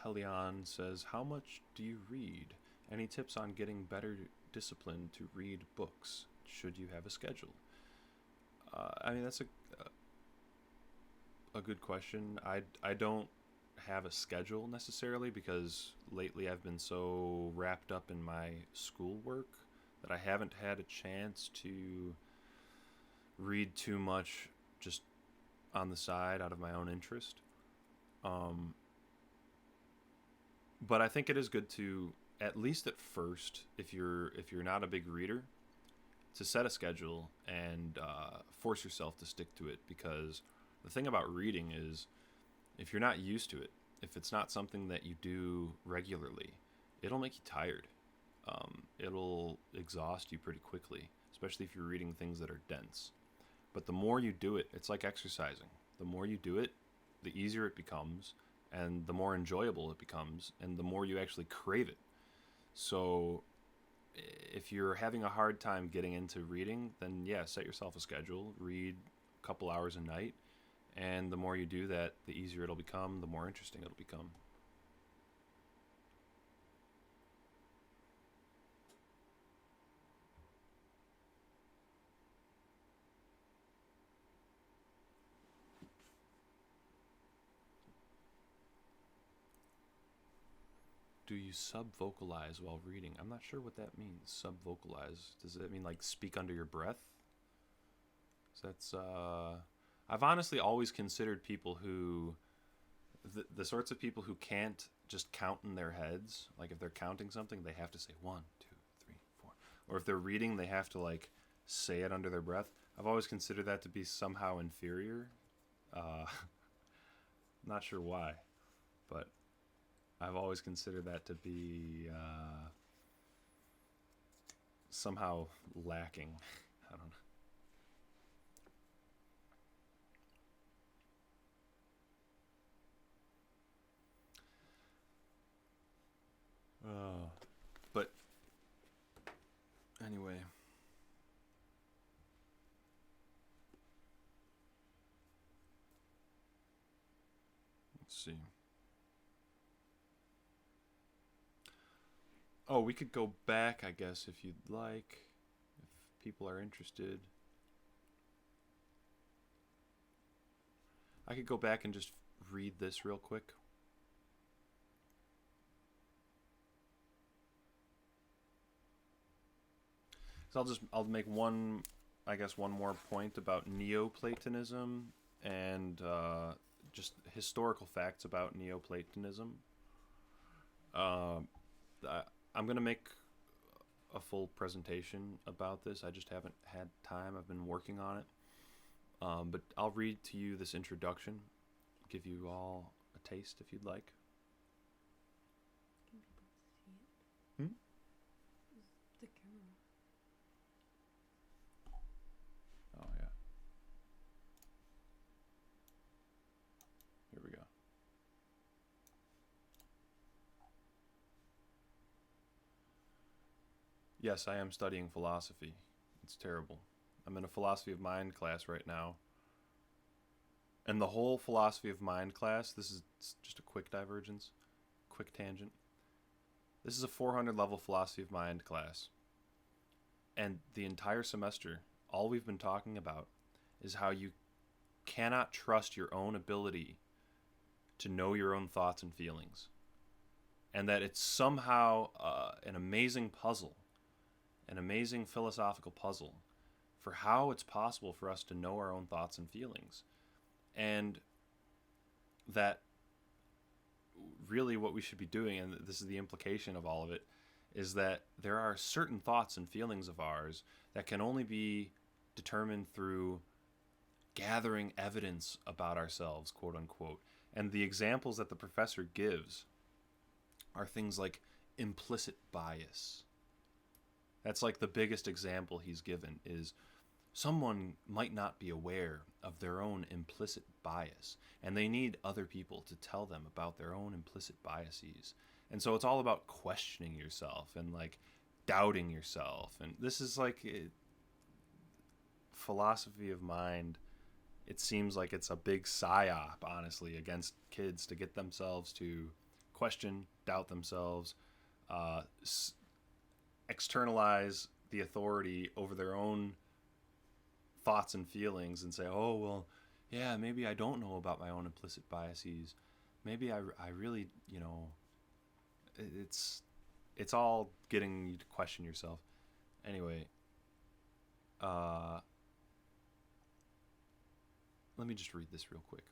A: Hegelian says, how much do you read? Any tips on getting better discipline to read books? Should you have a schedule? I mean, that's a good question. I don't have a schedule necessarily because lately I've been so wrapped up in my schoolwork that I haven't had a chance to read too much just on the side out of my own interest. But I think it is good to, at least at first, if you're not a big reader, to set a schedule and force yourself to stick to it, because the thing about reading is if you're not used to it, if it's not something that you do regularly, it'll make you tired. It'll exhaust you pretty quickly, especially if you're reading things that are dense. But the more you do it, it's like exercising. The more you do it, the easier it becomes, and the more enjoyable it becomes, and the more you actually crave it. So if you're having a hard time getting into reading, then yeah, set yourself a schedule. Read a couple hours a night, and the more you do that, the easier it'll become, the more interesting it'll become. Do you sub-vocalize while reading? I'm not sure what that means, sub-vocalize. Does it mean like speak under your breath? So that's, I've honestly always considered people who, the sorts of people who can't just count in their heads. Like if they're counting something, they have to say 1, 2, 3, 4. Or if they're reading, they have to like say it under their breath. I've always considered that to be somehow inferior. Not sure why, but I've always considered that to be somehow lacking. I don't know. But anyway. Let's see. Oh, we could go back, I guess, if you'd like, if people are interested. I could go back and just read this real quick. So I'll make one more point about Neoplatonism and just historical facts about Neoplatonism. I'm going to make a full presentation about this. I just haven't had time. I've been working on it. But I'll read to you this introduction, give you all a taste if you'd like.
D: Can people see it?
A: Hmm?
D: The camera.
A: Oh, yeah. Here we go. Yes, I am studying philosophy. It's terrible. I'm in a philosophy of mind class right now. And the whole philosophy of mind class, this is just a quick divergence, quick tangent. This is a 400 level philosophy of mind class. And the entire semester, all we've been talking about is how you cannot trust your own ability to know your own thoughts and feelings. And that it's somehow an amazing puzzle, an amazing philosophical puzzle for how it's possible for us to know our own thoughts and feelings. And that really what we should be doing, and this is the implication of all of it, is that there are certain thoughts and feelings of ours that can only be determined through gathering evidence about ourselves, quote unquote. And the examples that the professor gives are things like implicit bias. That's like the biggest example he's given, is someone might not be aware of their own implicit bias, and they need other people to tell them about their own implicit biases. And so it's all about questioning yourself and like doubting yourself. And this is like philosophy of mind. It seems like it's a big psyop, honestly, against kids to get themselves to question, doubt themselves, externalize the authority over their own thoughts and feelings and say, oh, well, yeah, maybe I don't know about my own implicit biases. Maybe I really, it's all getting you to question yourself. Anyway, let me just read this real quick.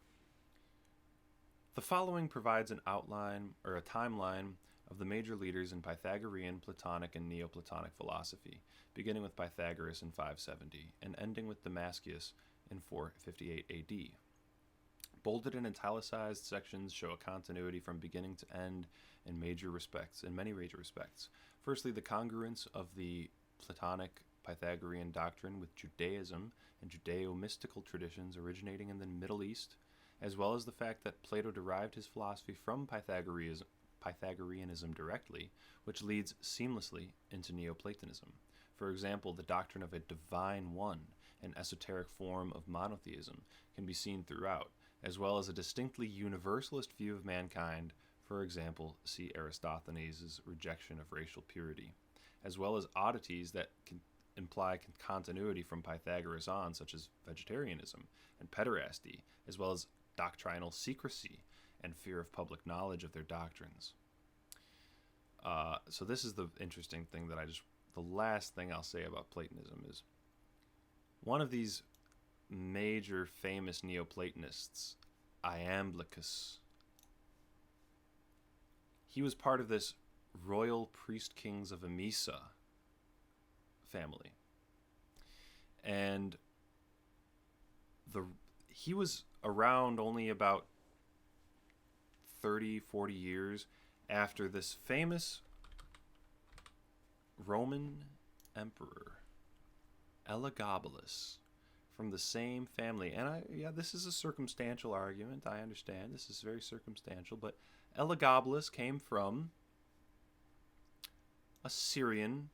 A: The following provides an outline or a timeline of the major leaders in Pythagorean, Platonic, and Neoplatonic philosophy, beginning with Pythagoras in 570 and ending with Damascus in 458 AD. Bolded and italicized sections show a continuity from beginning to end in many major respects. Firstly, the congruence of the Platonic Pythagorean doctrine with Judaism and Judeo-mystical traditions originating in the Middle East, as well as the fact that Plato derived his philosophy from Pythagoreanism directly, which leads seamlessly into Neoplatonism. For example, the doctrine of a divine one, an esoteric form of monotheism, can be seen throughout, as well as a distinctly universalist view of mankind. For example, see Aristophanes' rejection of racial purity, as well as oddities that can imply continuity from Pythagoras on, such as vegetarianism and pederasty, as well as doctrinal secrecy and fear of public knowledge of their doctrines. So this is the interesting thing the last thing I'll say about Platonism is one of these major famous Neoplatonists, Iamblichus. He was part of this royal priest kings of Emesa family. And he was around only about 30, 40 years after this famous Roman emperor, Elagabalus, from the same family. And this is a circumstantial argument. I understand this is very circumstantial, but Elagabalus came from a Syrian,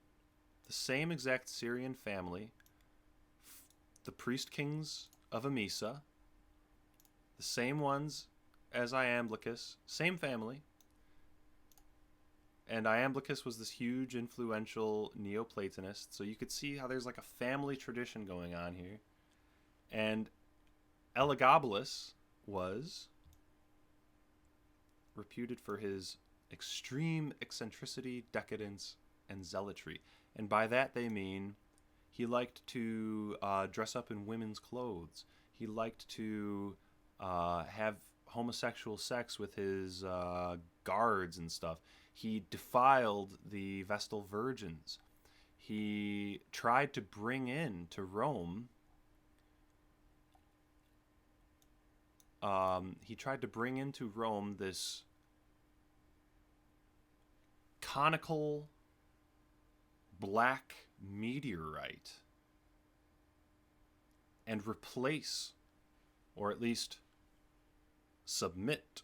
A: the same exact Syrian family, the priest kings of Emesa, the same ones as Iamblichus, same family. And Iamblichus was this huge, influential Neoplatonist, so you could see how there's like a family tradition going on here. And Elagabalus was reputed for his extreme eccentricity, decadence, and zealotry. And by that they mean he liked to dress up in women's clothes. He liked to have homosexual sex with his guards and stuff. He defiled the Vestal Virgins. He tried to bring in to Rome this conical black meteorite and replace, or at least submit,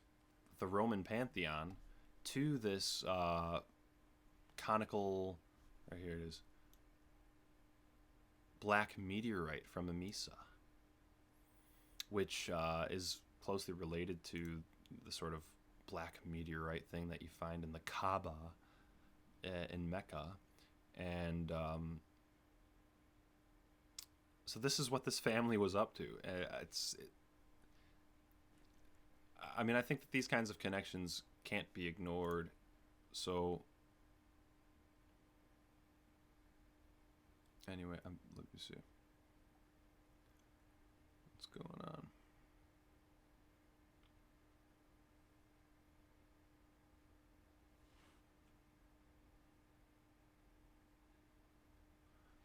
A: the Roman pantheon to this conical, right here it is, black meteorite from Emesa, which is closely related to the sort of black meteorite thing that you find in the Kaaba in Mecca. And so this is what this family was up to. I think that these kinds of connections can't be ignored. So anyway, let me see what's going on.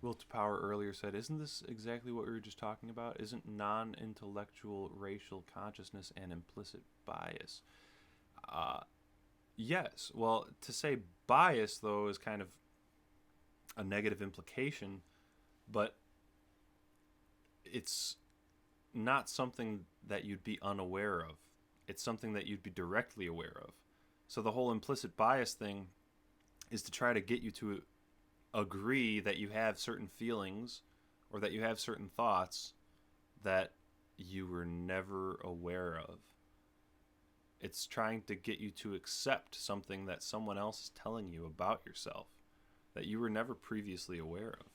A: Will to Power earlier said, isn't this exactly what we were just talking about? Isn't non-intellectual racial consciousness an implicit bias? Yes. Well, to say bias, though, is kind of a negative implication, but it's not something that you'd be unaware of. It's something that you'd be directly aware of. So the whole implicit bias thing is to try to get you to agree that you have certain feelings or that you have certain thoughts that you were never aware of. It's trying to get you to accept something that someone else is telling you about yourself that you were never previously aware of.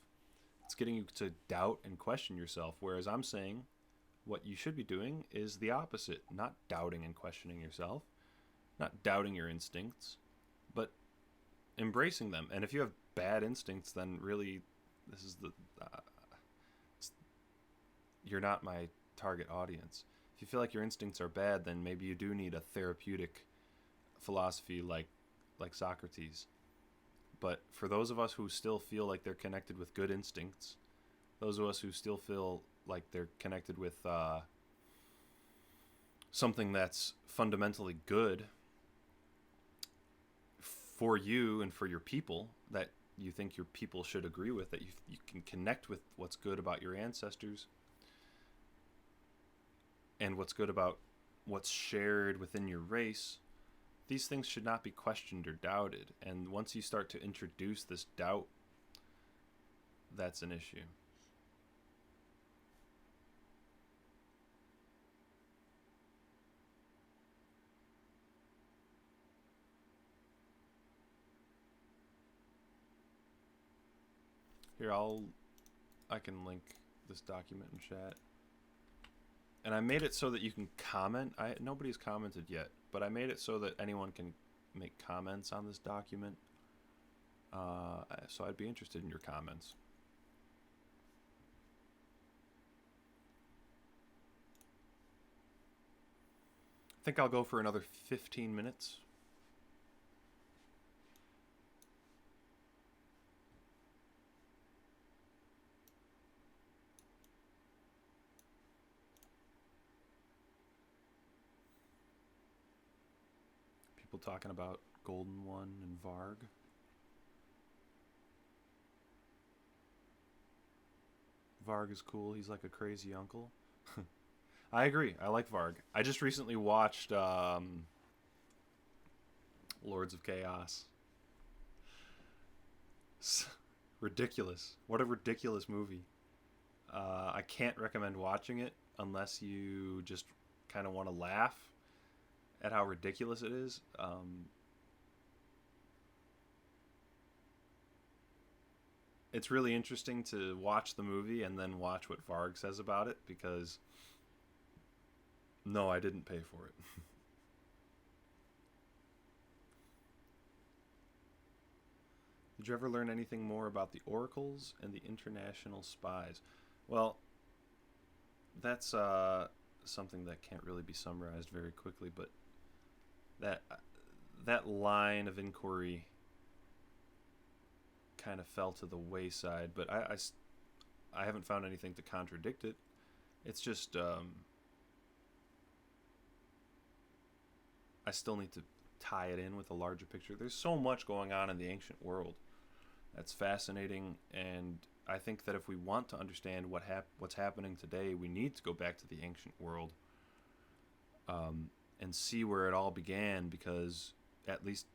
A: It's getting you to doubt and question yourself, whereas I'm saying what you should be doing is the opposite, not doubting and questioning yourself, not doubting your instincts, but embracing them. And if you have bad instincts, then really this is you're not my target audience. If you feel like your instincts are bad, then maybe you do need a therapeutic philosophy like Socrates. But for those of us who still feel like they're connected with good instincts, those of us who still feel like they're connected with something that's fundamentally good for you and for your people, that you think your people should agree with, that you can connect with what's good about your ancestors and what's good about what's shared within your race, these things should not be questioned or doubted. And once you start to introduce this doubt, that's an issue. Here, I can link this document in chat. And I made it so that you can comment. Nobody's commented yet, but I made it so that anyone can make comments on this document. So I'd be interested in your comments. I think I'll go for another 15 minutes. People talking about Golden One and Varg. Varg is cool. He's like a crazy uncle. I agree. I like Varg. I just recently watched Lords of Chaos. Ridiculous. What a ridiculous movie. I can't recommend watching it unless you just kind of want to laugh at how ridiculous it is. It's really interesting to watch the movie and then watch what Varg says about it, because no, I didn't pay for it. Did you ever learn anything more about the oracles and the international spies? Well, that's something that can't really be summarized very quickly, but that line of inquiry kind of fell to the wayside, but I haven't found anything to contradict it. It's just I still need to tie it in with a larger picture. There's so much going on in the ancient world that's fascinating, and I think that if we want to understand what's happening today, we need to go back to the ancient world and see where it all began, because at least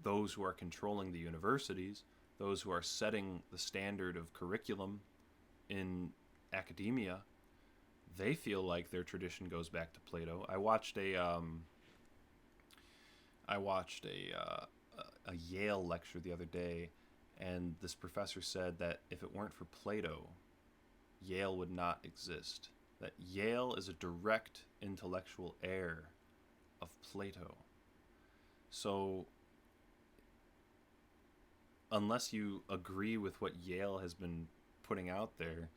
A: those who are controlling the universities, those who are setting the standard of curriculum in academia, they feel like their tradition goes back to Plato. I watched a Yale lecture the other day, and this professor said that if it weren't for Plato, Yale would not exist. That Yale is a direct intellectual heir of Plato. So unless you agree with what Yale has been putting out there,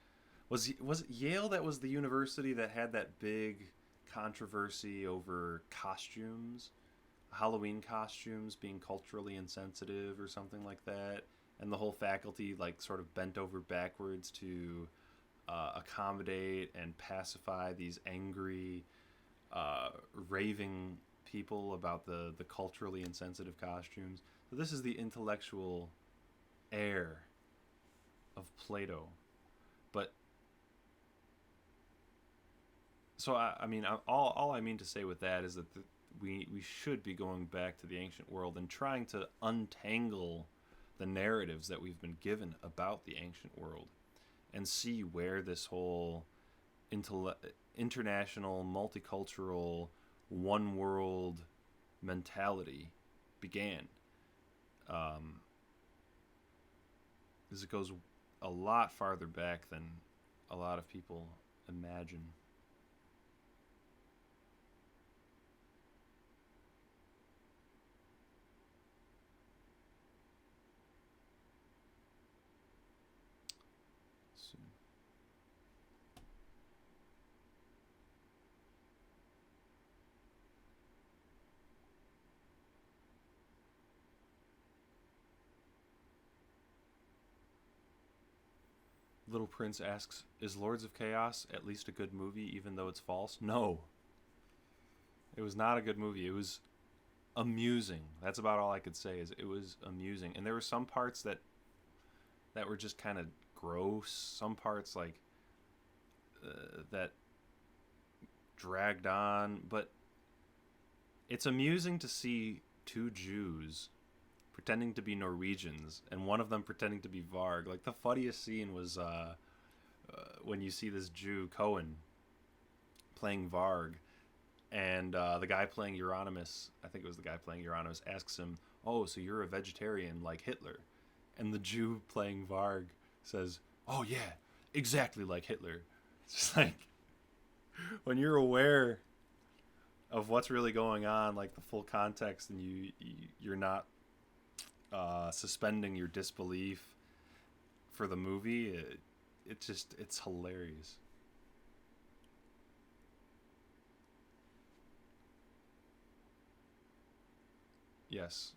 A: was it Yale that was the university that had that big controversy over costumes, Halloween costumes being culturally insensitive or something like that, and the whole faculty like sort of bent over backwards to accommodate and pacify these angry, raving people about the culturally insensitive costumes? So this is the intellectual heir of Plato. But so I mean, all I mean to say with that is that we should be going back to the ancient world and trying to untangle the narratives that we've been given about the ancient world, and see where this whole international, multicultural one world mentality began. Because it goes a lot farther back than a lot of people imagine. So, Little Prince asks, is Lords of Chaos at least a good movie even though it's false? No. It was not a good movie. It was amusing. That's about all I could say, is it was amusing. And there were some parts that were just kind of gross. Some parts that dragged on, but it's amusing to see two Jews pretending to be Norwegians, and one of them pretending to be Varg. Like, the funniest scene was when you see this Jew, Cohen, playing Varg, and the guy playing Euronymous, I think it was the guy playing Euronymous, asks him, oh, so you're a vegetarian like Hitler? And the Jew playing Varg says, oh yeah, exactly like Hitler. It's just like, when you're aware of what's really going on, like the full context, and you're not suspending your disbelief for the movie, it's hilarious. Yes,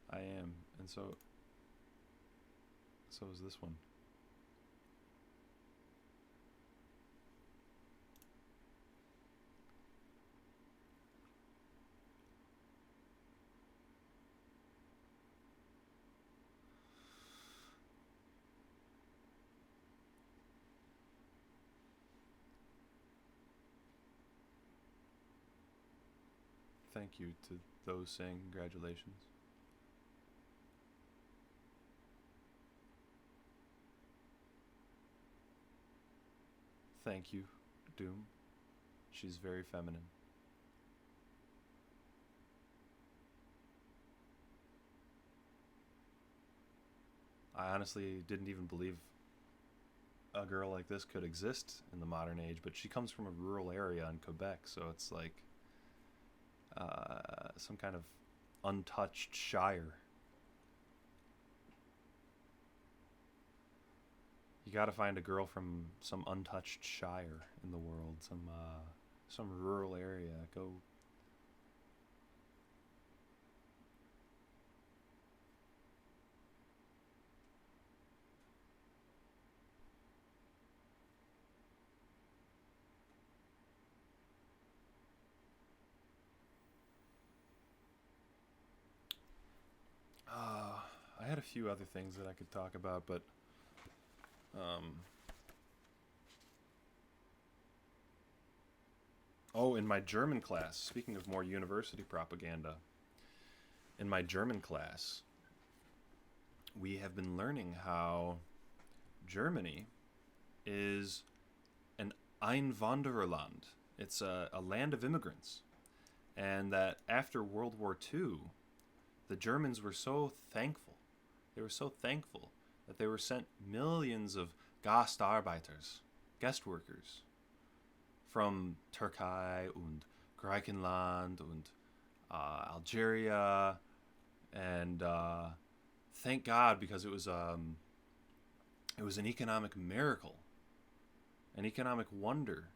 A: I am, and so is this one. Thank you to those saying congratulations. Thank you, Doom. She's very feminine. I honestly didn't even believe a girl like this could exist in the modern age, but she comes from a rural area in Quebec, so it's like some kind of untouched shire. You gotta find a girl from some untouched shire in the world, some rural area. Go. I had a few other things that I could talk about, but in my German class, speaking of more university propaganda, in my German class, we have been learning how Germany is an Einwandererland. It's a land of immigrants. And that after World War II, the Germans were so thankful. They were so thankful that they were sent millions of Gastarbeiters, guest workers, from Turkey and Griechenland and Algeria, and thank God, because it was an economic miracle, an economic wonder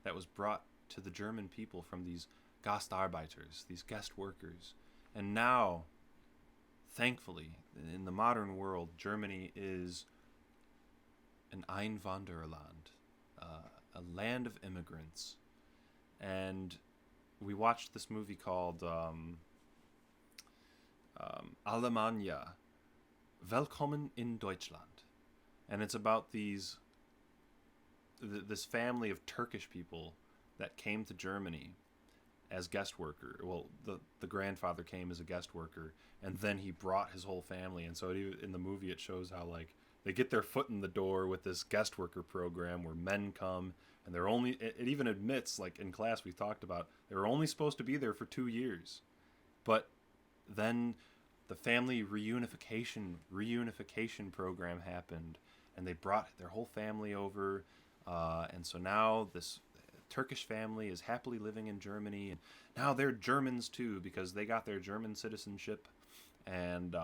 A: that was brought to the German people from these Gastarbeiters, these guest workers. And now, thankfully, in the modern world, Germany is an Einwandererland, a land of immigrants. And we watched this movie called Alemannia, Willkommen in Deutschland. And it's about this family of Turkish people that came to Germany as guest worker. Well, the grandfather came as a guest worker, and then he brought his whole family. And so in the movie, it shows how, like, they get their foot in the door with this guest worker program where men come And they're only, it even admits, like in class we talked about, they were only supposed to be there for 2 years. But then the family reunification program happened, and they brought their whole family over, and so now this Turkish family is happily living in Germany, and now they're Germans too because they got their German citizenship, and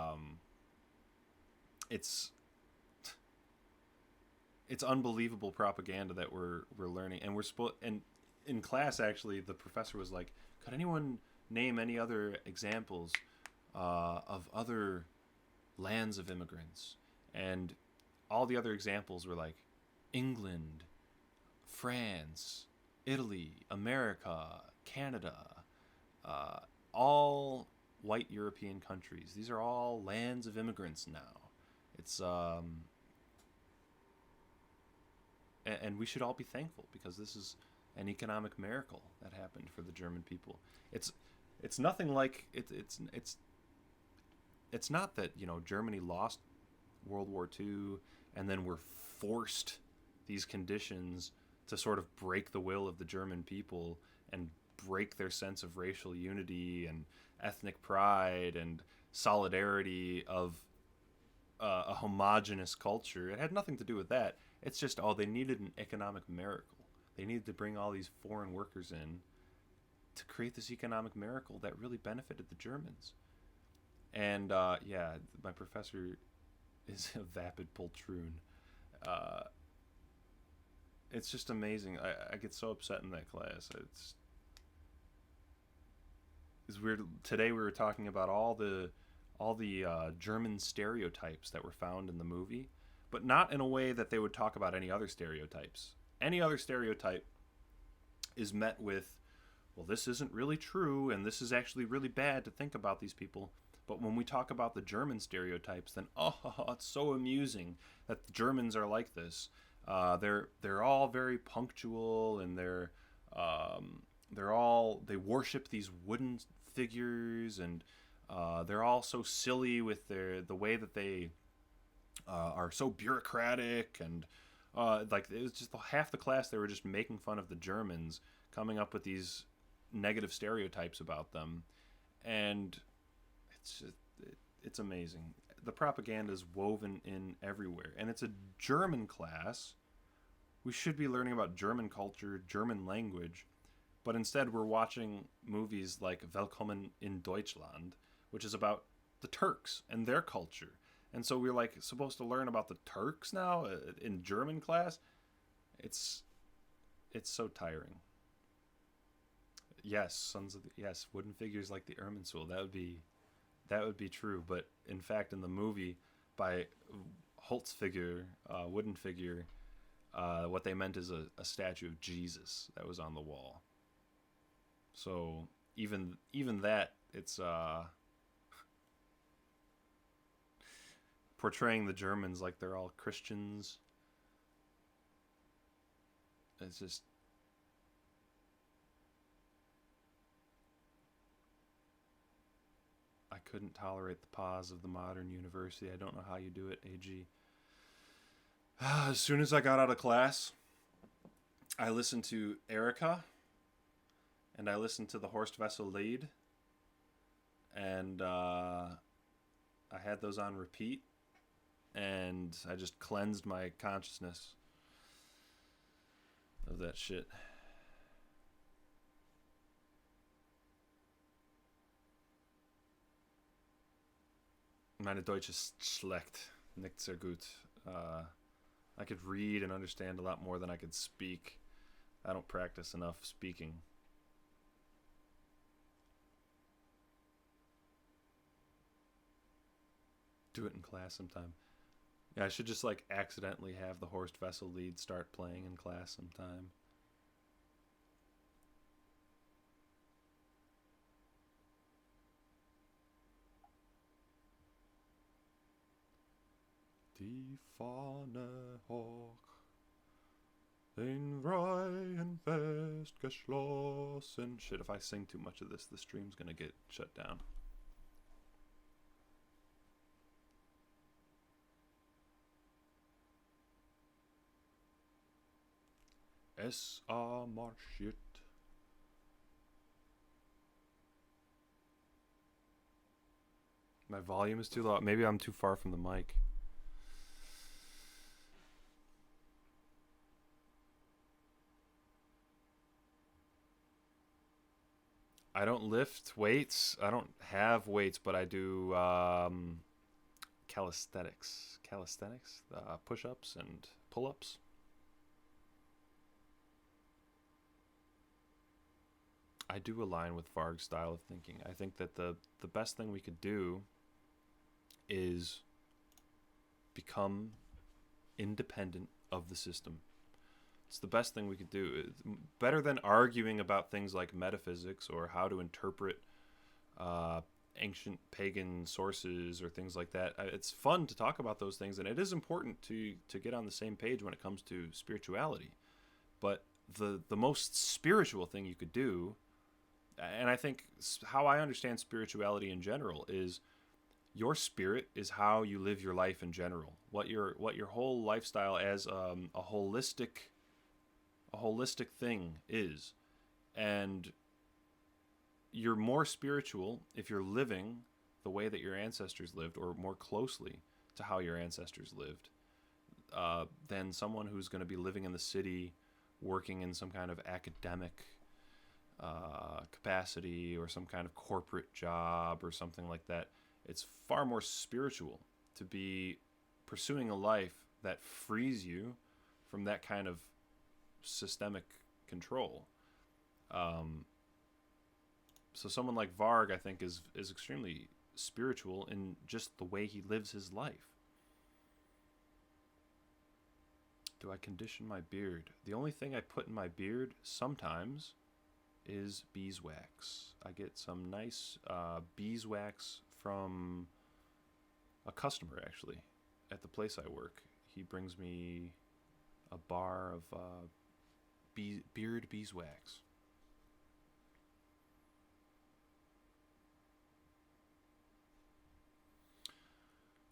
A: it's unbelievable propaganda that we're learning, and and in class actually the professor was like, could anyone name any other examples of other lands of immigrants? And all the other examples were like England, France, Italy, America, Canada, all white European countries. These are all lands of immigrants now. It's and we should all be thankful because this is an economic miracle that happened for the German people. It's nothing like it's not that, you know, Germany lost World War II and then were forced these conditions to sort of break the will of the German people and break their sense of racial unity and ethnic pride and solidarity of a homogenous culture. It had nothing to do with that. It's just, they needed an economic miracle. They needed to bring all these foreign workers in to create this economic miracle that really benefited the Germans. And yeah, my professor is a vapid poltroon. It's just amazing. I get so upset in that class. It's weird. Today we were talking about all the German stereotypes that were found in the movie, but not in a way that they would talk about any other stereotypes. Any other stereotype is met with, well, this isn't really true, and this is actually really bad to think about these people. But when we talk about the German stereotypes, then it's so amusing that the Germans are like this. They're all very punctual, and they worship these wooden figures, and they're all so silly with the way that they are so bureaucratic, and like it was just half the class they were just making fun of the Germans, coming up with these negative stereotypes about them, and it's amazing. The propaganda is woven in everywhere, and it's a German class. We should be learning about German culture, German language, but instead we're watching movies like Willkommen in Deutschland, which is about the Turks and their culture. And so we're like supposed to learn about the Turks now in German class. It's so tiring. Yes, wooden figures like the Irminsul. That would be true, but in fact, in the movie, by Holt's figure, wooden figure, what they meant is a statue of Jesus that was on the wall. So even that, it's portraying the Germans like they're all Christians. It's just, I couldn't tolerate the pause of the modern university. I don't know how you do it, AG. As soon as I got out of class, I listened to Erica, and I listened to the Horst Wessel Lied, and I had those on repeat, and I just cleansed my consciousness of that shit. Meine Deutsch ist schlecht, nicht sehr gut. I could read and understand a lot more than I could speak. I don't practice enough speaking. Do it in class sometime. Yeah, I should just like accidentally have the Horst Wessel Lied start playing in class sometime. Die Fahne hoch, den Reihen fest geschlossen. Shit, if I sing too much of this, the stream's gonna get shut down. Marshit. My volume is too loud. Maybe I'm too far from the mic. I don't lift weights. I don't have weights, but I do calisthenics. Calisthenics? Push-ups and pull-ups. I do align with Varg's style of thinking. I think that the best thing we could do is become independent of the system. It's the best thing we could do. It's better than arguing about things like metaphysics or how to interpret ancient pagan sources or things like that. It's fun to talk about those things, and it is important to get on the same page when it comes to spirituality. But the most spiritual thing you could do, and I think how I understand spirituality in general, is your spirit is how you live your life in general. What your whole lifestyle as a holistic thing is. And you're more spiritual if you're living the way that your ancestors lived, or more closely to how your ancestors lived, than someone who's going to be living in the city, working in some kind of academic capacity or some kind of corporate job or something like that. It's far more spiritual to be pursuing a life that frees you from that kind of systemic control. So someone like Varg, I think, is extremely spiritual in just the way he lives his life. Do I condition my beard? The only thing I put in my beard sometimes is beeswax. I get some nice beeswax from a customer, actually, at the place I work. He brings me a bar of beard beeswax.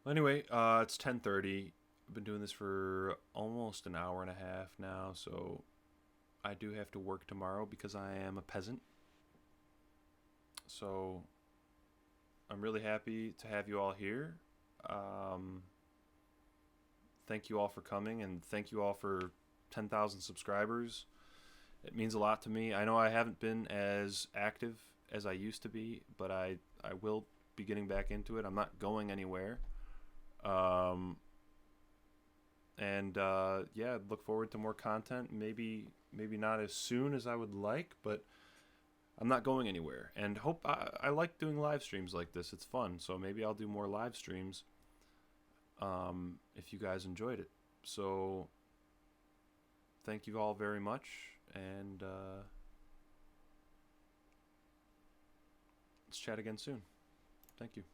A: Anyway, it's 10:30. I've been doing this for almost an hour and a half now, so I do have to work tomorrow because I am a peasant. So I'm really happy to have you all here. Thank you all for coming, and thank you all for 10,000 subscribers. It means a lot to me. I know I haven't been as active as I used to be, but I will be getting back into it. I'm not going anywhere. Yeah, look forward to more content. Maybe not as soon as I would like, but I'm not going anywhere. And I like doing live streams like this. It's fun. So maybe I'll do more live streams if you guys enjoyed it. So thank you all very much, and let's chat again soon. Thank you.